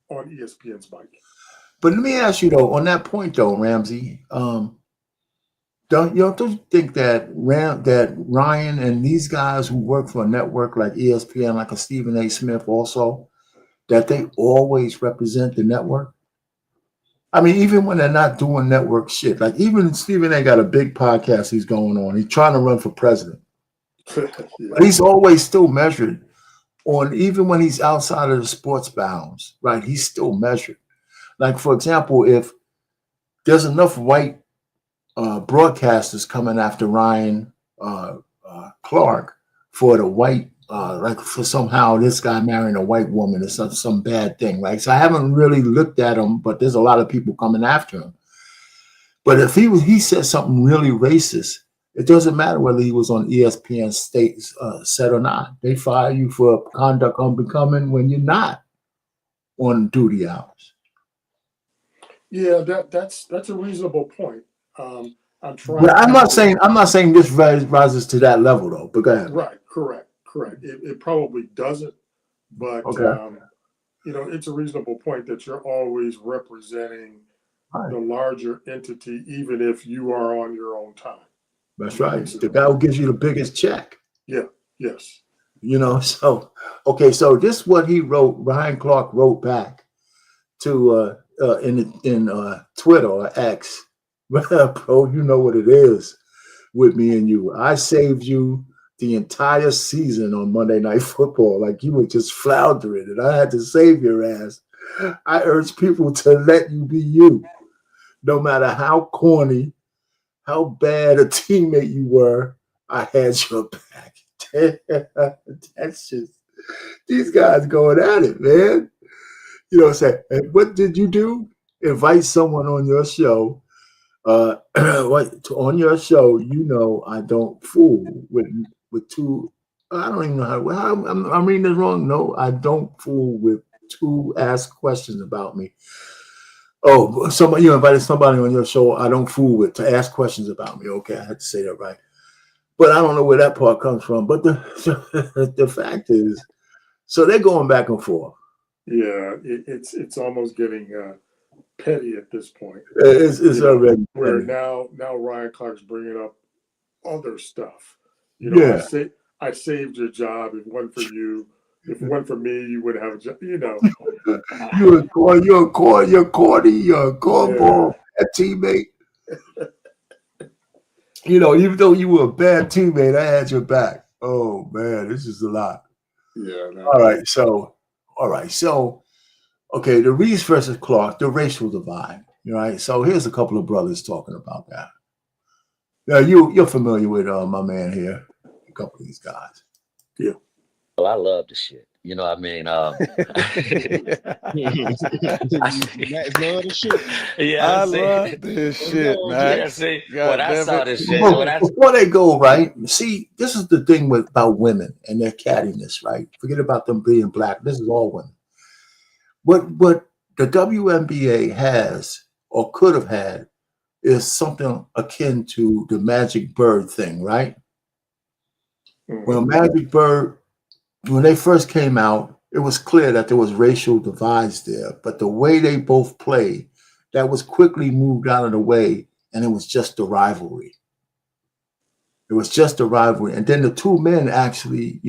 on ESPN's mic. But let me ask you though, on that point though, Ramsey, don't you think that Ryan and these guys who work for a network like ESPN, like a Stephen A. Smith also, that they always represent the network? I mean, even when they're not doing network shit, like even Stephen A. got a big podcast he's going on. He's trying to run for president. But he's always still measured on, even when he's outside of the sports bounds, right? He's still measured. Like, for example, if there's enough white broadcasters coming after Ryan Clark for the white, like for somehow this guy marrying a white woman or some bad thing, right? So I haven't really looked at him, but there's a lot of people coming after him. But if he said something really racist, it doesn't matter whether he was on ESPN set or not. They fire you for conduct unbecoming when you're not on duty hours. Yeah, that's a reasonable point. I'm not saying this rises to that level though. But go ahead. Right, correct. It probably doesn't, but it's a reasonable point that you're always representing the larger entity, even if you are on your own time. That's right. The guy who gives you the biggest check. Yeah. Yes. So okay. So this is what he wrote. Ryan Clark wrote back to in Twitter or X. Bro, you know what it is with me and you. I saved you the entire season on Monday Night Football. Like you were just floundering, and I had to save your ass. I urge people to let you be you, no matter how corny, how bad a teammate you were. I had your back. That's just these guys going at it, man. Say, hey, what did you do? Invite someone on your show. On your show, I don't fool with two. I don't even know how I'm reading this wrong. No, I don't fool with two ask questions about me. Oh, you invited somebody on your show. I don't fool with to ask questions about me. Okay, I had to say that right. But I don't know where that part comes from. But the fact is, so they're going back and forth. Yeah, it's almost getting petty at this point. It's already where now Ryan Clark's bringing up other stuff. I saved your job. If it wasn't for you, if it wasn't for me, you wouldn't have a job. You're a cornball, a teammate. Even though you were a bad teammate, I had your back. Oh man, this is a lot. Yeah. No. All right. So, okay, the Reese versus Clark, the racial divide. Right. So here's a couple of brothers talking about that. Now you're familiar with my man here, a couple of these guys. Yeah. Well, I love the shit. You know what I mean? Love the shit. Yeah, I love this shit, man. Yeah, see, God when I damn saw it. this shit, Before they go, right? See, this is the thing about women and their cattiness, right? Forget about them being black. This is all women. What the WNBA has or could have had is something akin to the Magic Bird thing, right? Well, Magic Bird, when they first came out, it was clear that there was racial divides there, but the way they both played, that was quickly moved out of the way, and it was just a rivalry. It was just a rivalry. And then the two men actually,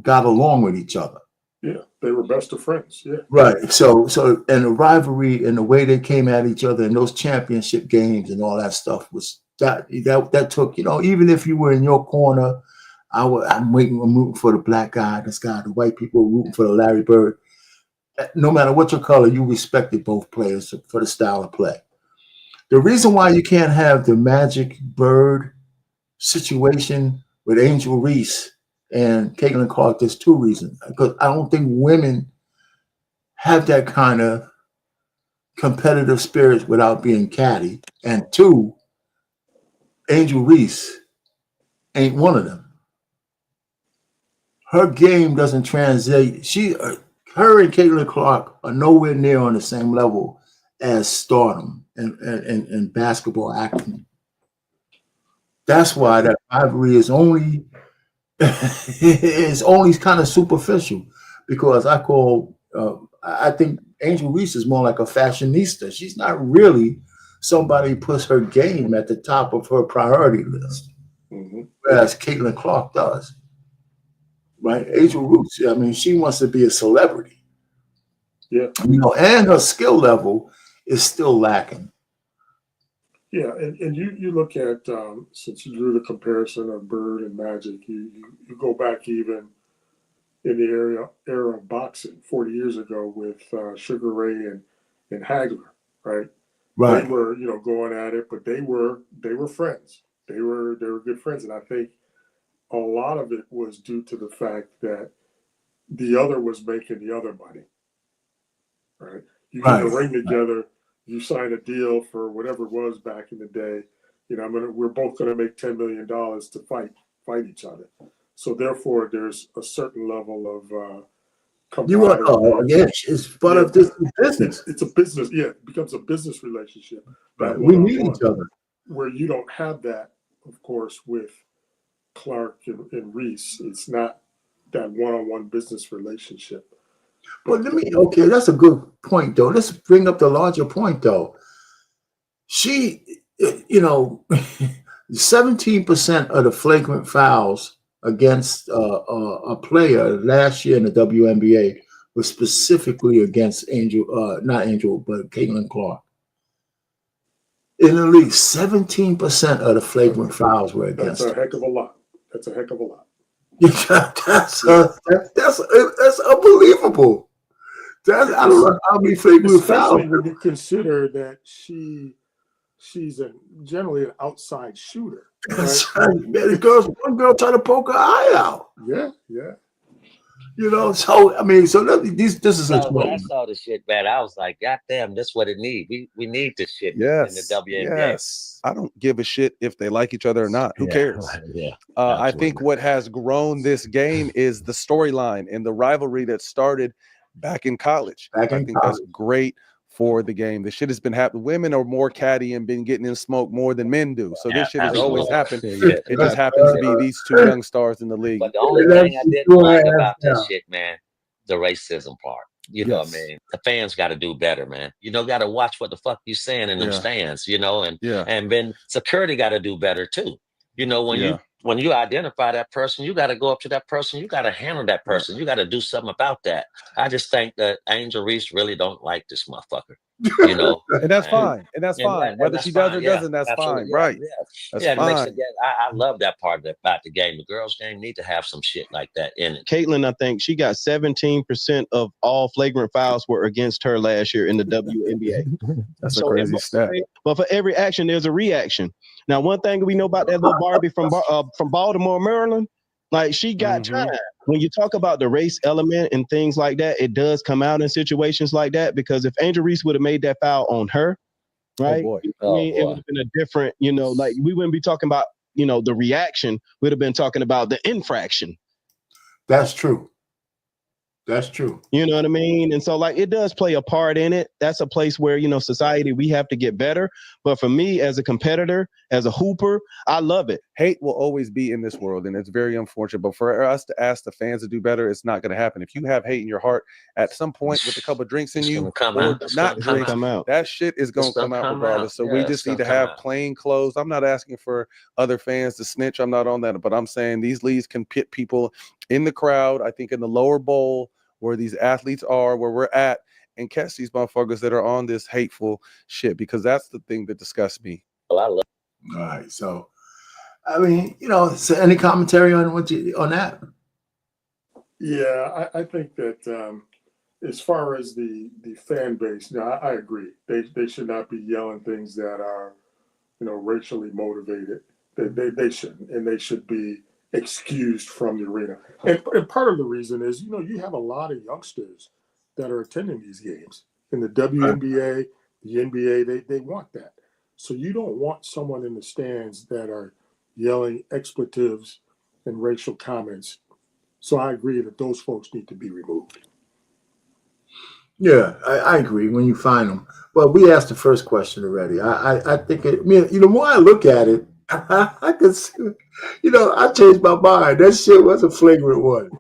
got along with each other. Yeah, they were best of friends. Yeah. Right. So and the rivalry and the way they came at each other in those championship games and all that stuff was that took, even if you were in your corner, I'm rooting for the black guy, this guy, the white people were rooting for the Larry Bird. No matter what your color, you respected both players for the style of play. The reason why you can't have the Magic Bird situation with Angel Reese and Caitlin Clark, there's two reasons. Because I don't think women have that kind of competitive spirits without being catty, and two, Angel Reese ain't one of them. Her game doesn't translate. Her and Caitlin Clark are nowhere near on the same level as stardom and basketball acumen. That's why that rivalry is only kind of superficial, because I think Angel Reese is more like a fashionista. She's not really somebody who puts her game at the top of her priority list, whereas Caitlin Clark does. Right? Angel Reese, I mean, she wants to be a celebrity. Yeah. And her skill level is still lacking. Yeah, and you look at since you drew the comparison of Bird and Magic, you go back even in the era of boxing 40 years ago with Sugar Ray and Hagler, right? Right. They were going at it, but they were friends. They were good friends, and I think a lot of it was due to the fact that the other was making the other money, right? You get the ring together. You sign a deal for whatever it was back in the day. We're both going to make $10 million to fight each other. So therefore, there's a certain level of camaraderie. It's part of this business. It's a business. Yeah, it becomes a business relationship. Right. We need each other. Where you don't have that, of course, with Clark and Reese. It's not that one-on-one business relationship. But that's a good point, though. Let's bring up the larger point, though. She, 17% of the flagrant fouls against a player last year in the WNBA was specifically against not Angel, but Caitlin Clark. In the league, 17% of the flagrant fouls were against. That's a heck of a lot. That's a heck of a lot. That's unbelievable. I don't know how many flagrant fouls. When you consider that she's generally an outside shooter. That's right. Man, one girl tried to poke her eye out. Yeah. So this is a when I saw the shit, man, I was like, God damn, this is what it needs. We need this shit in the WNBA. Yes. I don't give a shit if they like each other or not. Who cares? Yeah. I think what has grown this game is the storyline and the rivalry that started back in college. I think that's great for the game. The shit has been happening. Women are more catty and been getting in smoke more than men do. So this shit has always happened. It just happens to be these two young stars in the league. But the only thing I didn't like about that shit, man, the racism part. You know what I mean? The fans got to do better, man. Got to watch what the fuck you saying in them stands, and then security got to do better too. When you identify that person, you got to go up to that person. You got to handle that person. You got to do something about that. I just think that Angel Reese really don't like this motherfucker. And that's fine. And that's fine. Whether she does or doesn't, that's fine. Right. That's fine. I love that part about the game. The girls' game need to have some shit like that in it. Caitlin, I think she got 17% of all flagrant fouls were against her last year in the WNBA. That's a crazy stat. But for every action, there's a reaction. Now, one thing we know about that little Barbie from Baltimore, Maryland, like she got time. When you talk about the race element and things like that, it does come out in situations like that, because if Angel Reese would have made that foul on her, right? It would have been a different, like we wouldn't be talking about, the reaction. We'd have been talking about the infraction. That's true. That's true. You know what I mean? And so like it does play a part in it. That's a place where, society, we have to get better. But for me as a competitor, as a hooper, I love it. Hate will always be in this world, and it's very unfortunate. But for us to ask the fans to do better, it's not going to happen. If you have hate in your heart at some point with a couple of drinks in you, or not drinks, that shit is going to come out regardless. So we just need to have plain clothes. I'm not asking for other fans to snitch. I'm not on that. But I'm saying these leagues can pit people in the crowd, I think in the lower bowl, where these athletes are, where we're at, and catch these motherfuckers that are on this hateful shit, because that's the thing that disgusts me. Well, I love. All right, so I mean, so any commentary on on that? Yeah, I think that as far as the fan base, I agree. They should not be yelling things that are, racially motivated. They shouldn't, and they should be excused from the arena. And part of the reason is, you have a lot of youngsters that are attending these games. In the WNBA, The NBA, they want that. So you don't want someone in the stands that are yelling expletives and racial comments. So I agree that those folks need to be removed. Yeah, I agree when you find them. But we asked the first question already. I think it. I mean, the more I look at it, I can see. I changed my mind. That shit was a flagrant one.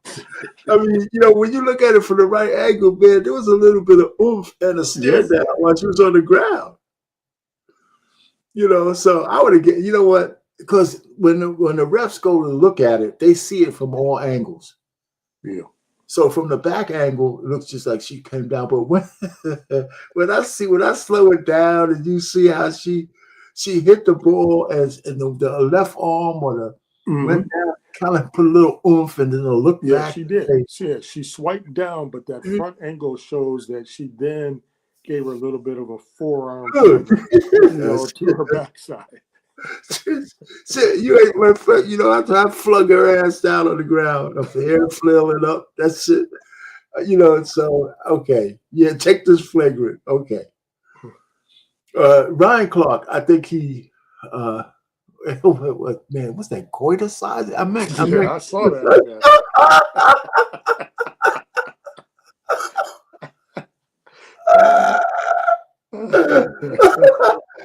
I mean, when you look at it from the right angle, man, there was a little bit of oomph and a stare down while she was on the ground. So I would have get. You know what? Because when the refs go to look at it, they see it from all angles. Yeah. So from the back angle, it looks just like she came down. But when I slow it down and you see how she hit the ball as in the left arm or the went down, kind of put a little oomph and then a look back. Yeah, she did. She swiped down, but that front angle shows that she then gave her a little bit of a forearm to her backside. You ain't my friend. After I flung her ass down on the ground, her hair flailing up. That's it. So okay, yeah, take this flagrant. Okay. Ryan Clark, I think he. What man? What's that? Goiter size? I saw that.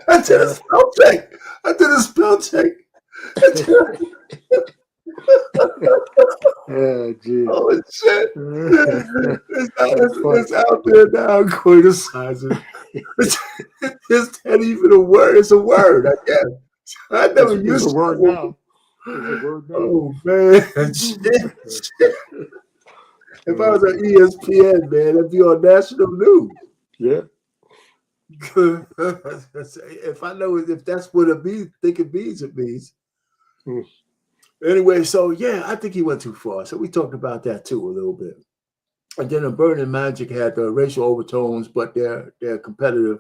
I did a spell check. Yeah, geez. Oh shit! It's out there now. Criticizing. It's not even a word. It's a word. I guess. I never used a word now. It's a word now. Oh man! Shit. If I was on ESPN, man, it'd be on national news. Yeah. If I know if that's what it means, it means. Anyway, so yeah, I think he went too far. So we talked about that too a little bit. And then the Burning Magic had the racial overtones, but they're competitive.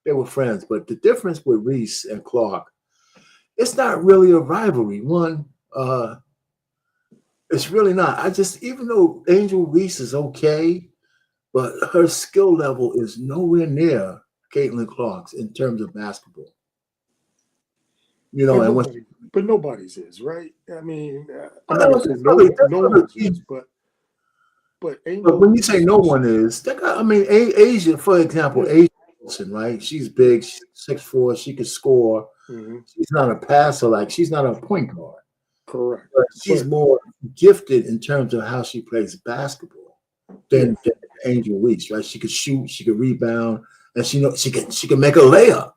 They were friends. But the difference with Reese and Clark, it's not really a rivalry. It's really not. Even though Angel Reese is okay, but her skill level is nowhere near Caitlin Clark's in terms of basketball. But nobody's is, right? I mean, I'm not going to say no one's is, but when you say no one is, Asia, for example, Asia Wilson, right? She's big, she's 6'4", she can score. She's not a passer, she's not a point guard. Correct. But she's more gifted in terms of how she plays basketball than Angel Reese, right? She could shoot, she could rebound, and she can make a layup.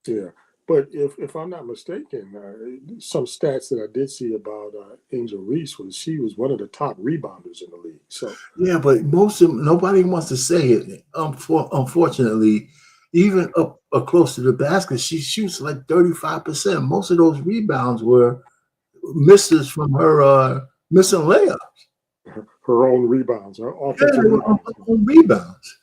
Yeah. But if I'm not mistaken, some stats that I did see about Angel Reese was she was one of the top rebounders in the league. So yeah, but nobody wants to say it. Unfortunately, even up close to the basket, she shoots like 35%. Most of those rebounds were misses from her missing layups. Her own rebounds, her offensive rebounds.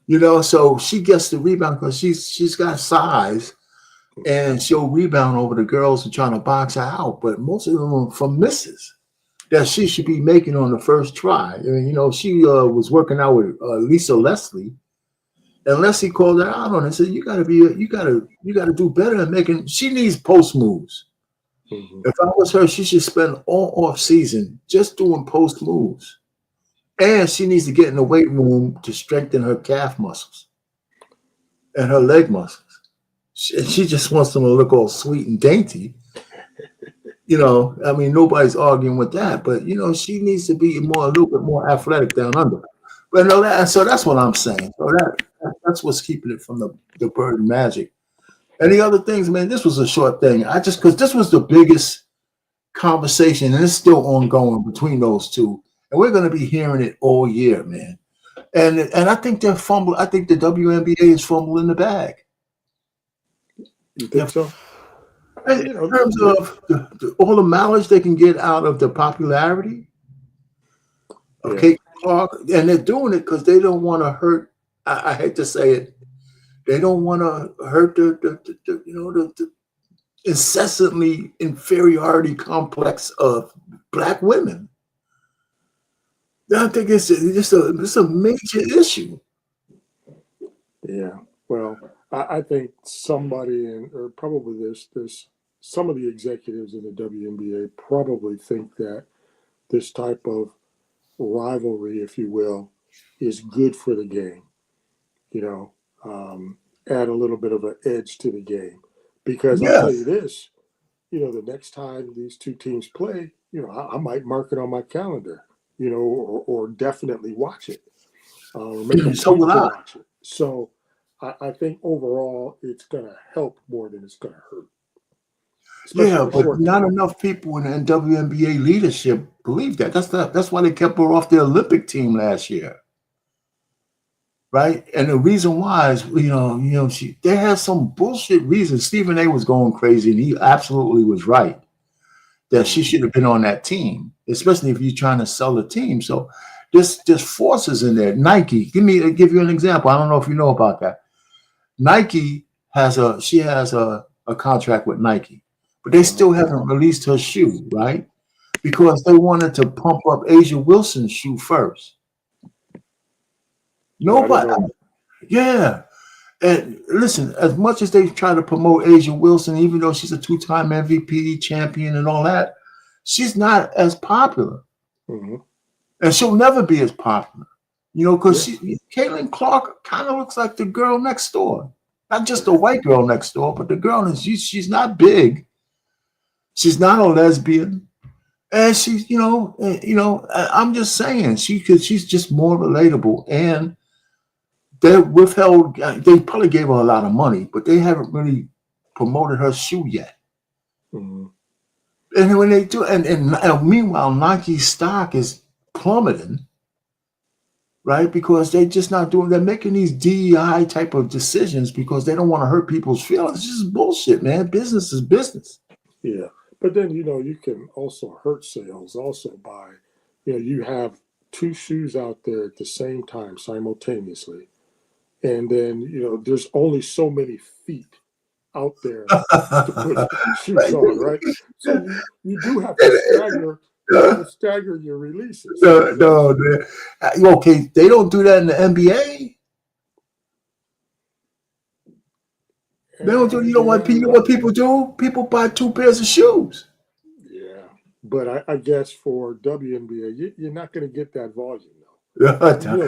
Yeah. So she gets the rebound because she's got size. And she'll rebound over the girls and trying to box her out, but most of them are from misses that she should be making on the first try. She was working out with Lisa Leslie, and Leslie called her out on it and said, "You got to do better at making." She needs post moves. If I was her, she should spend all off season just doing post moves, and she needs to get in the weight room to strengthen her calf muscles and her leg muscles. She just wants them to look all sweet and dainty. Nobody's arguing with that, but she needs to be a little bit more athletic down under. But so that's what I'm saying. So that's what's keeping it from the Bird Magic. Any other things, man? This was a short thing. Because this was the biggest conversation, and it's still ongoing between those two, and we're going to be hearing it all year, man. And I think they're fumbling. I think the WNBA is fumbling the bag. You think so? In terms of all the mileage they can get out of the popularity of Kate Clark, and they're doing it because they don't want to hurt. I hate to say it, they don't want to hurt the incessantly inferiority complex of Black women. I think it's a major issue. Yeah. Well, I think somebody or probably there's some of the executives in the WNBA probably think that this type of rivalry, if you will, is good for the game. You know, add a little bit of an edge to the game. Because I'll tell you Yes. this, the next time these two teams play, I might mark it on my calendar, or definitely watch it, or make a So point will to I. watch it. So I think overall it's going to help more than it's going to hurt, especially Yeah, the but short not term. enough people in WNBA leadership believe that. That's why they kept her off the Olympic team last year. Right? And the reason why is, they have some bullshit reasons. Stephen A was going crazy, and he absolutely was right that she should have been on that team, especially if you're trying to sell the team. So there's forces in there. Nike, give you an example. I don't know if you know about that. Nike has a contract with Nike, but they still haven't released her shoe, right? Because they wanted to pump up Asia Wilson's shoe first. No, I didn't Nobody, know that. yeah. And listen, as much as they try to promote Asia Wilson, even though she's a two-time MVP champion and all that, she's not as popular. Mm-hmm. And she'll never be as popular. Because Yeah. Caitlin Clark kind of looks like the girl next door. Not just the white girl next door, but the girl she's not big. She's not a lesbian. And she's, I'm just saying, she's just more relatable. And they withheld, they probably gave her a lot of money, but they haven't really promoted her shoe yet. Mm-hmm. And when they do, and meanwhile, Nike's stock is plummeting, right? Because they're just not doing, they're making these DEI type of decisions because they don't want to hurt people's feelings. It's just bullshit, man. Business is business. Yeah. But then, you can also hurt sales also by, you have two shoes out there at the same time simultaneously. And then, there's only so many feet out there to put shoes on, right? So you do have to stagger your releases. No, okay, they don't do that in the NBA. They don't do. You know what people do? People buy two pairs of shoes. Yeah, but I guess for WNBA, you're not going to get that volume No,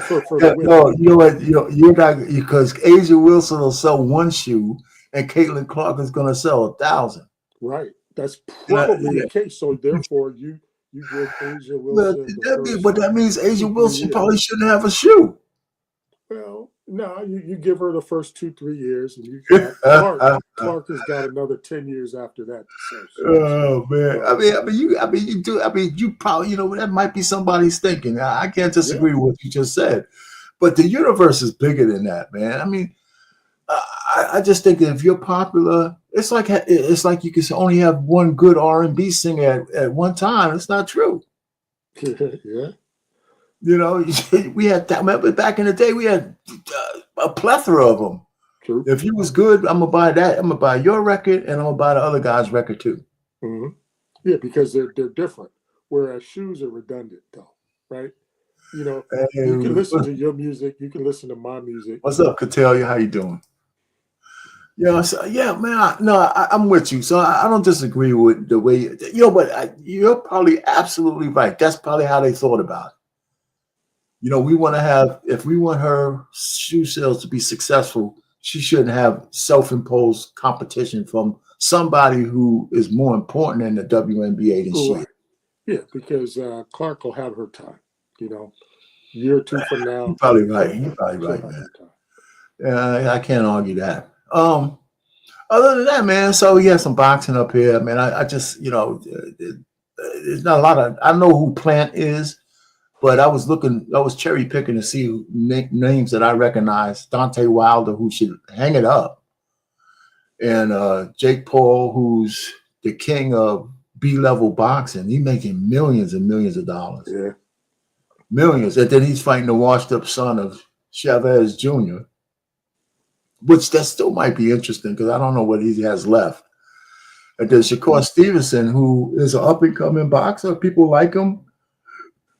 for the women. you know what? You're not, because Asia Wilson will sell one shoe, and Caitlin Clark is going to sell 1,000. Right, that's probably the case. So therefore, you give Asia Wilson But that means Asia 2-3 Wilson years. probably shouldn't have a shoe. Well, no, you give her the first 2-3 years, and you got Clark has got another 10 years after that to sell shoes. Oh man, you probably, that might be somebody's thinking. I can't disagree with what you just said, but the universe is bigger than that, man. I mean, I just think that if you're popular, it's like you can only have one good R&B singer at one time. It's not true. Yeah. We had that. Remember back in the day, we had a plethora of them. True. If you was good, I'm gonna buy that. I'm gonna buy your record, and I'm gonna buy the other guy's record too. Mm-hmm. Yeah, because they're different. Whereas shoes are redundant, though, right? You can listen to your music. You can listen to my music. What's up, Catellia? How you doing? Yeah, man. I'm with you. So I don't disagree with the way but you're probably absolutely right. That's probably how they thought about it. If we want her shoe sales to be successful, she shouldn't have self-imposed competition from somebody who is more important in the WNBA than she is. Yeah, because Clark will have her time. Year or two from now. You're probably right. Man. I can't argue that. Other than that, man, so we have some boxing up here. Man, I just, there's not a lot of, I don't know who Plant is, but I was cherry picking to see names that I recognize. Deontay Wilder, who should hang it up. And Jake Paul, who's the king of B-level boxing. He's making millions and millions of dollars. Yeah. Millions. And then he's fighting the washed up son of Chavez Jr., which that still might be interesting because I don't know what he has left. And there's Shakur Stevenson, who is an up-and-coming boxer. People like him,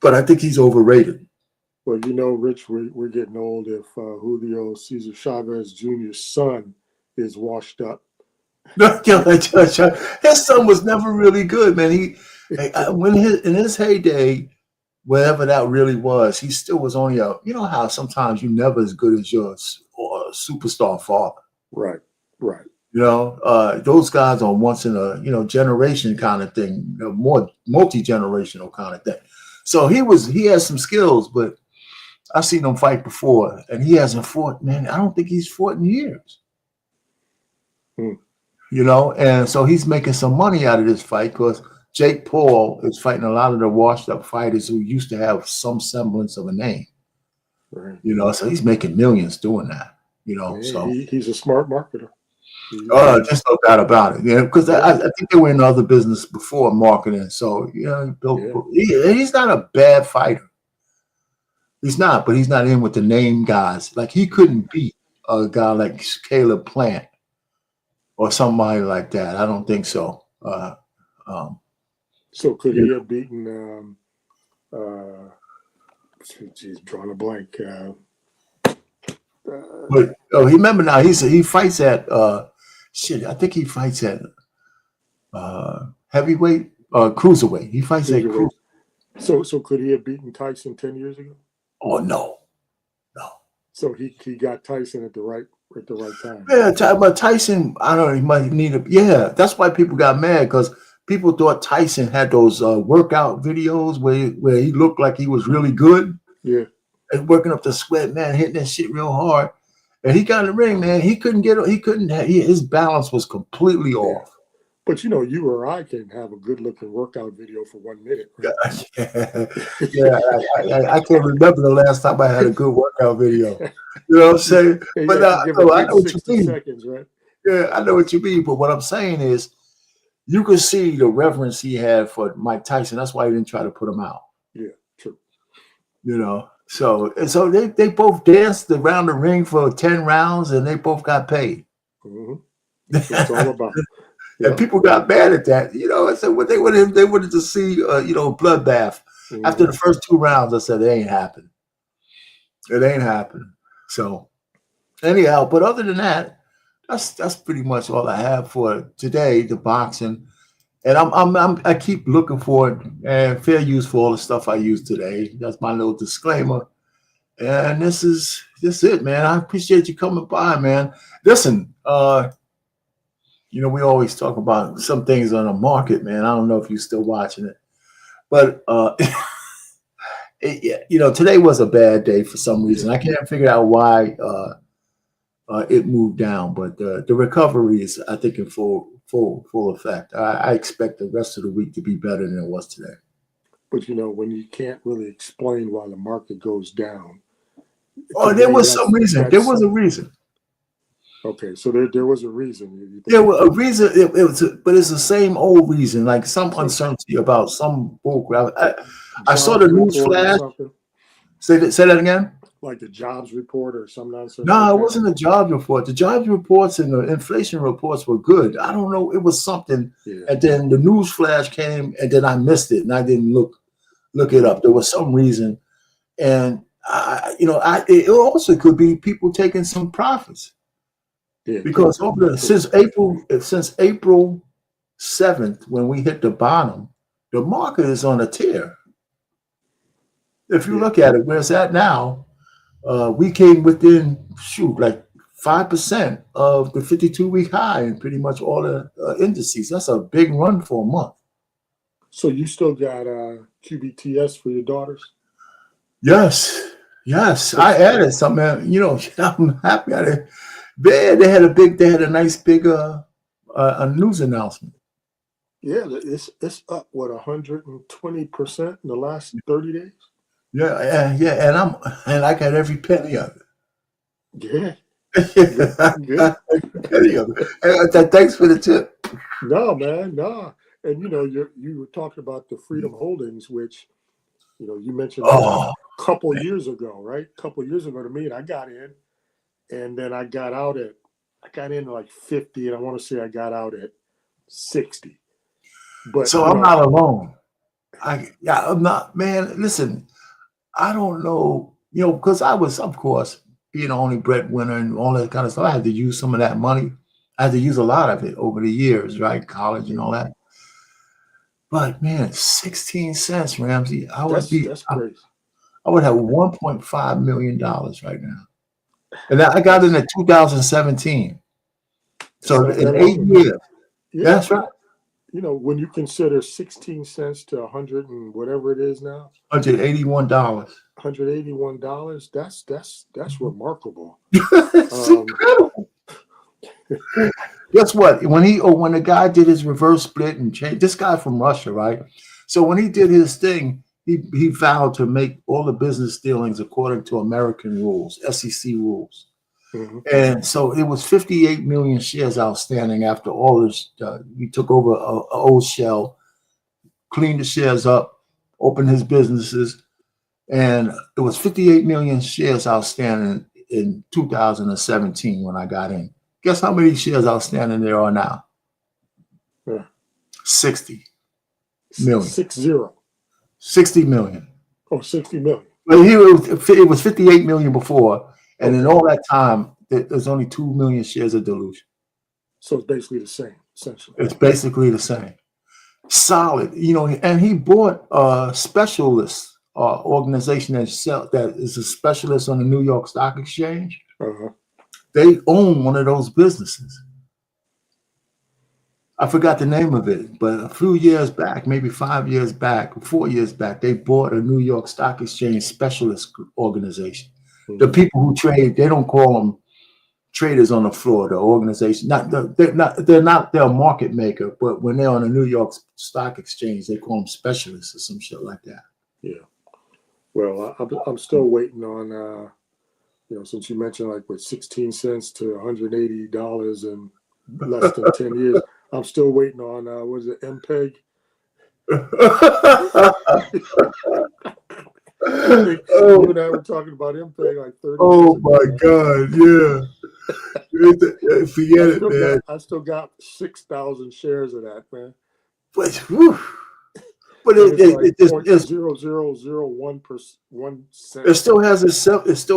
but I think he's overrated. Well, you know, Rich, we're getting old if Julio Cesar Chavez Jr.'s son is washed up. His son was never really good, man. In his heyday, whatever that really was, he still was only you know how sometimes you're never as good as your superstar father. Right. You know, those guys are once in a generation kind of thing, more multi-generational kind of thing. So he has some skills, but I've seen him fight before, and he hasn't fought, man. I don't think he's fought in years. You know, and so he's making some money out of this fight because Jake Paul is fighting a lot of the washed up fighters who used to have some semblance of a name. Right. You know, so he's making millions doing that. You know, Yeah, so he's a smart marketer. just no doubt about it. Yeah, because I think they were in other business before marketing. So he's not a bad fighter. He's not, but he's not in with the name guys. Like he couldn't beat a guy like Caleb Plant or somebody like that. I don't think so. So could he have beaten? He's drawing a blank. But remember now he fights at I think he fights at heavyweight, cruiserweight. He fights at cruiserweight. So could he have beaten Tyson 10 years ago? Oh no. So he got Tyson at the right time. Yeah, but Tyson, I don't know, he might need a that's why people got mad because people thought Tyson had those workout videos where he looked like he was really good. Yeah. And working up the sweat, man, hitting that shit real hard. And he got in the ring, man. His balance was completely off. But you know, you or I can have a good looking workout video for 1 minute. Right? I can't remember the last time I had a good workout video. You know what I'm saying? But I know what you mean. Seconds, right? Yeah, I know what you mean. But what I'm saying is, you could see the reverence he had for Mike Tyson. That's why he didn't try to put him out. Yeah, true. You know, so they both danced around the ring for 10 rounds, and they both got paid. Mm-hmm. That's all about it. And people got mad at that. You know, I said what they wanted to see, bloodbath. Mm-hmm. After the first 2 rounds, I said it ain't happening. It ain't happening. So anyhow, but other than that, that's pretty much all I have for today, the boxing. And I keep looking for it and fair use for all the stuff I use today. That's my little disclaimer. And this is it, man. I appreciate you coming by, man. Listen, we always talk about some things on the market, man. I don't know if you're still watching it, but today was a bad day for some reason. I can't figure out why it moved down, but the recovery is, I think, in full effect. I expect the rest of the week to be better than it was today. But when you can't really explain why the market goes down. There was some reason. There was a reason. Okay, so there was a reason. There was a reason. But it's the same old reason, like some uncertainty about some bullcrap. I saw the news flash. Say that again. Like the jobs report or some nonsense. No, it wasn't a jobs report. The jobs reports and the inflation reports were good. I don't know. It was something. Yeah. And then the news flash came, and then I missed it, and I didn't look it up. There was some reason, and it also could be people taking some profits. Yeah, because since April 7th, when we hit the bottom, the market is on a tear. If you look at it, where it's at now, we came within like 5% of the 52-week high in pretty much all the indices. That's a big run for a month. So you still got QBTS for your daughters? Yes. I added some, man. I'm happy at it. They had a nice big news announcement. Yeah, it's up 120% in the last 30 days. Yeah, and I got every penny of it. Yeah. Good. Penny of it. Thanks for the tip. No, man, no. And you were talking about the Freedom Holdings, which you mentioned a couple years ago, right? A couple years ago to me, and I got in. And then I got in like 50, and I want to say I got out at 60. But so I'm not alone. I'm not, man. Listen, I don't know you know, because I was, of course, being the only breadwinner and all that kind of stuff. I had to use some of that money. I had to use a lot of it over the years, right? College and all that. But man, 16 cents, Ramsey. That's crazy. I would have $1.5 million right now. And I got in 2017. So in 8 years. Yeah. That's right. You know, when you consider 16 cents to 100 and whatever it is now, $181. $181. That's remarkable. It's incredible. Guess what? When the guy did his reverse split and change, this guy from Russia, right? So when he did his thing, he vowed to make all the business dealings according to American rules, SEC rules. Mm-hmm. And so it was 58 million shares outstanding after all this. We took over an old shell, cleaned the shares up, opened his businesses, and it was 58 million shares outstanding in 2017 when I got in. Guess how many shares outstanding there are now? Yeah. 60 million. 60 million. Oh, 60 million. But it was 58 million before. And in all that time, there's only 2 million shares of dilution. So it's basically the same, essentially. It's basically the same. Solid, you know, and he bought a specialist organization that is a specialist on the New York Stock Exchange. Uh-huh. They own one of those businesses. I forgot the name of it, but a few years back, maybe 5 years back, 4 years back, they bought a New York Stock Exchange specialist organization. Mm-hmm. The people who trade, they don't call them traders on the floor. The organization, they're a market maker, but when they're on the New York Stock Exchange, they call them specialists or some shit like that. Yeah. Well, I'm still waiting on. You know, since you mentioned like with 16 cents to $180 in less than 10 years, I'm still waiting on what is it, MPEG? You and I were talking about MPEG like 30 Oh my God, yeah. Forget it, man. I still got 6,000 shares of that, man. But it's like it's 0.0001%. It still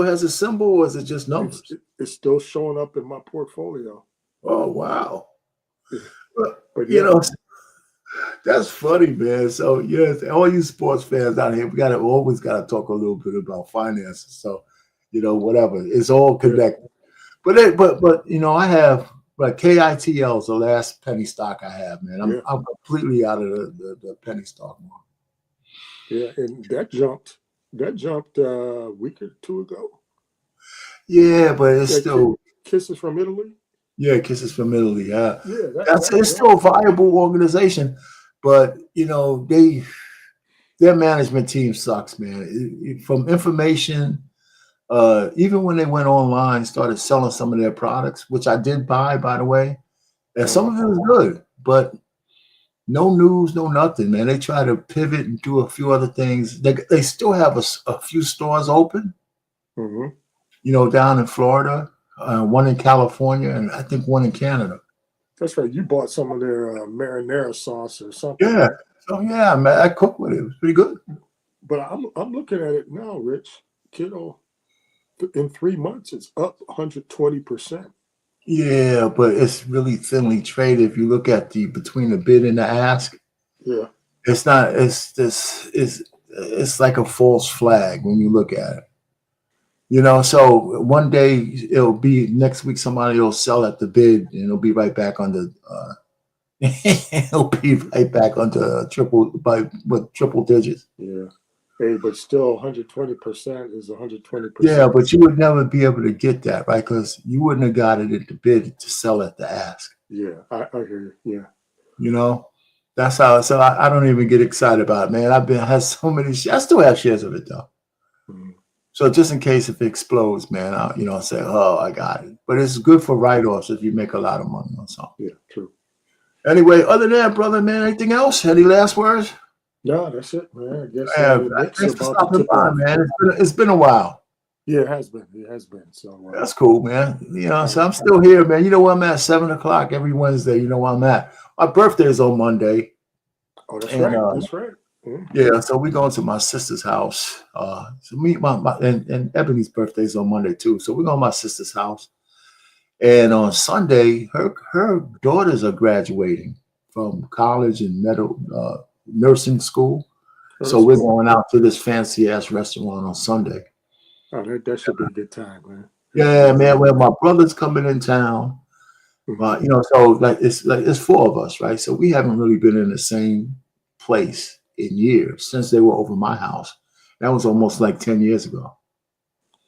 has a symbol, or is it just numbers? It's still showing up in my portfolio. Oh wow! But you know, that's funny, man. So yes, all you sports fans out here, we always gotta talk a little bit about finances. So you know, whatever, it's all connected. Yeah. But you know, I have. But KITL is the last penny stock I have, man. I'm completely out of the penny stock market. Yeah, and that jumped a week or two ago. Yeah, but it's still Kisses from Italy. Yeah, Kisses from Italy. Yeah, that's still a viable organization, but you know their management team sucks, man. From information. Even when they went online, started selling some of their products, which I did buy, by the way, and some of it was good, but no news, no nothing, man. They try to pivot and do a few other things. They still have a few stores open, mm-hmm. You know, down in Florida, one in California, and I think one in Canada. That's right. You bought some of their marinara sauce or something. Yeah. So yeah, man, I cooked with it. It was pretty good. But I'm looking at it now, Rich. Kiddo. In 3 months, it's up 120%. Yeah, but it's really thinly traded. If you look at between the bid and the ask, yeah, it's not. It's like a false flag when you look at it. You know, so one day it'll be next week somebody will sell at the bid and it'll be right back on the. It'll be right back onto triple digits. Yeah. Hey, but still 120% is 120%. Yeah, but you would never be able to get that, right? Because you wouldn't have got it at the bid to sell at the ask. Yeah, I hear you. Yeah. You know, that's how. So I don't even get excited about it, man. Had so many shares. I still have shares of it though. Mm-hmm. So just in case if it explodes, man, I'll say, oh, I got it. But it's good for write-offs if you make a lot of money on something. Yeah, true. Anyway, other than that, brother, man, anything else? Any last words? No, that's it, man. I guess thanks for stopping by, man. It's been a while. Yeah, it has been. So that's cool, man. You know, so I'm still here, man. You know where I'm at? 7:00 every Wednesday. You know where I'm at. My birthday is on Monday. Oh, that's right. That's right. Yeah, so we going to my sister's house. So me, and Ebony's birthday's on Monday too. So we're going to my sister's house. And on Sunday, her daughters are graduating from college and nursing school. So we're going out to this fancy ass restaurant on Sunday. Oh, that should be a good time, man. Yeah, man. Well, my brother's coming in town. You know, so it's four of us, right? So we haven't really been in the same place in years since they were over my house. That was almost like 10 years ago.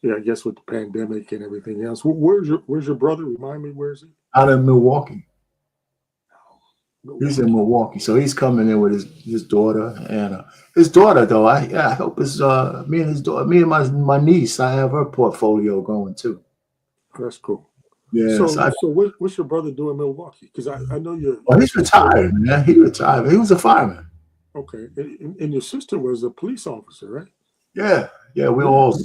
Yeah, I guess with the pandemic and everything else. Where's your brother? Remind me, where is he? Out in Milwaukee. He's in Milwaukee, so he's coming in with his daughter, and his daughter though. I hope it's me and his daughter, me and my niece. I have her portfolio going too. That's cool. Yeah. So what's your brother doing in Milwaukee? Because I know you're. Well, he's retired, man. He retired. He was a fireman. Okay, and your sister was a police officer, right? Yeah. We all.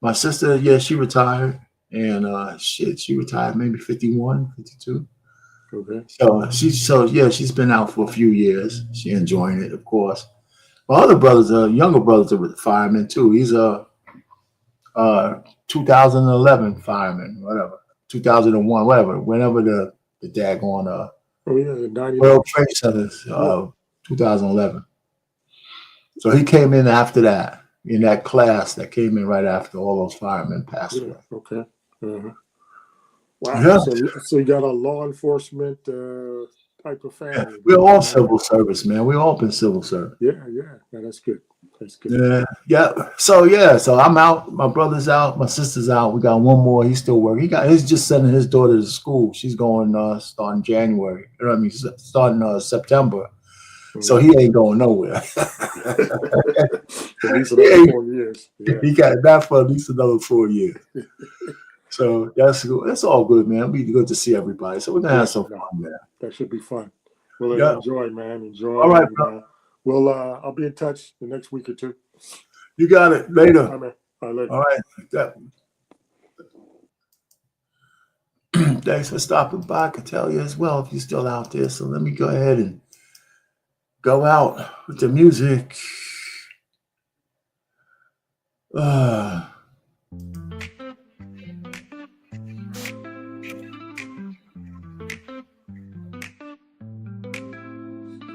My sister, yeah, she retired, and she retired maybe 51, 52. Okay. She's been out for a few years. She enjoying it, of course. My other brothers, younger brothers, are firemen too. He's a 2011 fireman, whatever, 2001, whatever. Whenever the daggone World Trade Centers, 2011. So he came in after that, in that class that came in right after all those firemen passed away. Okay. Wow. Yeah. So you got a law enforcement type of family. We're all civil service, man. We all been civil service. Yeah, that's good. That's good. Yeah. So I'm out. My brother's out. My sister's out. We got one more. He's still working. He's just sending his daughter to school. She's going starting January. Starting September. So he ain't going nowhere. At least another 4 years. Yeah. He got that for at least another 4 years. So that's good. That's all good, man. It'll be good to see everybody. So we're gonna have some fun, man. That should be fun. Well, enjoy, man. Enjoy. All right, bro. Well, I'll be in touch the next week or two. You got it. Later. All right, man. Later. All right. Thanks for stopping by. I could tell you as well if you're still out there. So let me go ahead and go out with the music.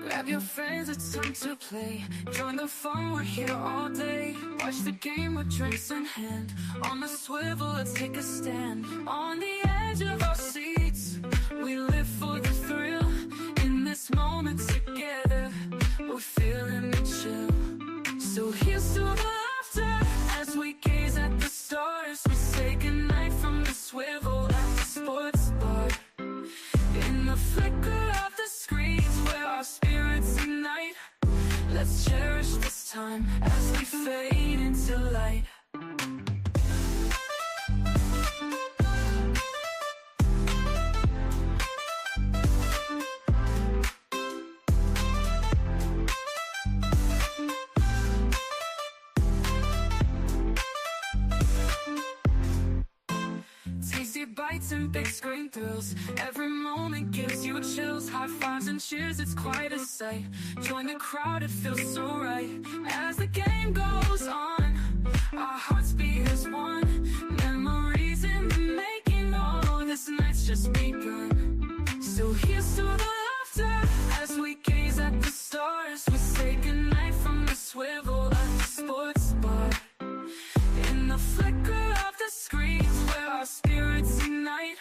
Grab your friends, it's time to play. Join the fun, we're here all day. Watch the game with drinks in hand. On the swivel, let's take a stand. On the edge of our seats, we live for the thrill. In this moment together, we're feeling the chill. So here's to the laughter as we gaze at the stars. We say goodnight from the swivel at the sports bar. In the flicker of the screens where our spirits ignite, let's cherish this time as we fade into light. Tasty bites and big screen thrills. Every moment gives you chills. High fives and cheers, it's quite a sight. Join the crowd, it feels so right. As the game goes on, our hearts beat as one. Memories in the making, oh, this night's just begun. So here's to the laughter as we gaze at the stars. We say goodnight from the swivel at the sports bar. In the flicker of the screens where our spirits ignite,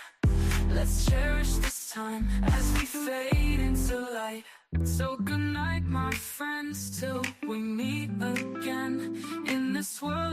let's cherish this time as we fade into light. So good night, my friends, till we meet again. In this world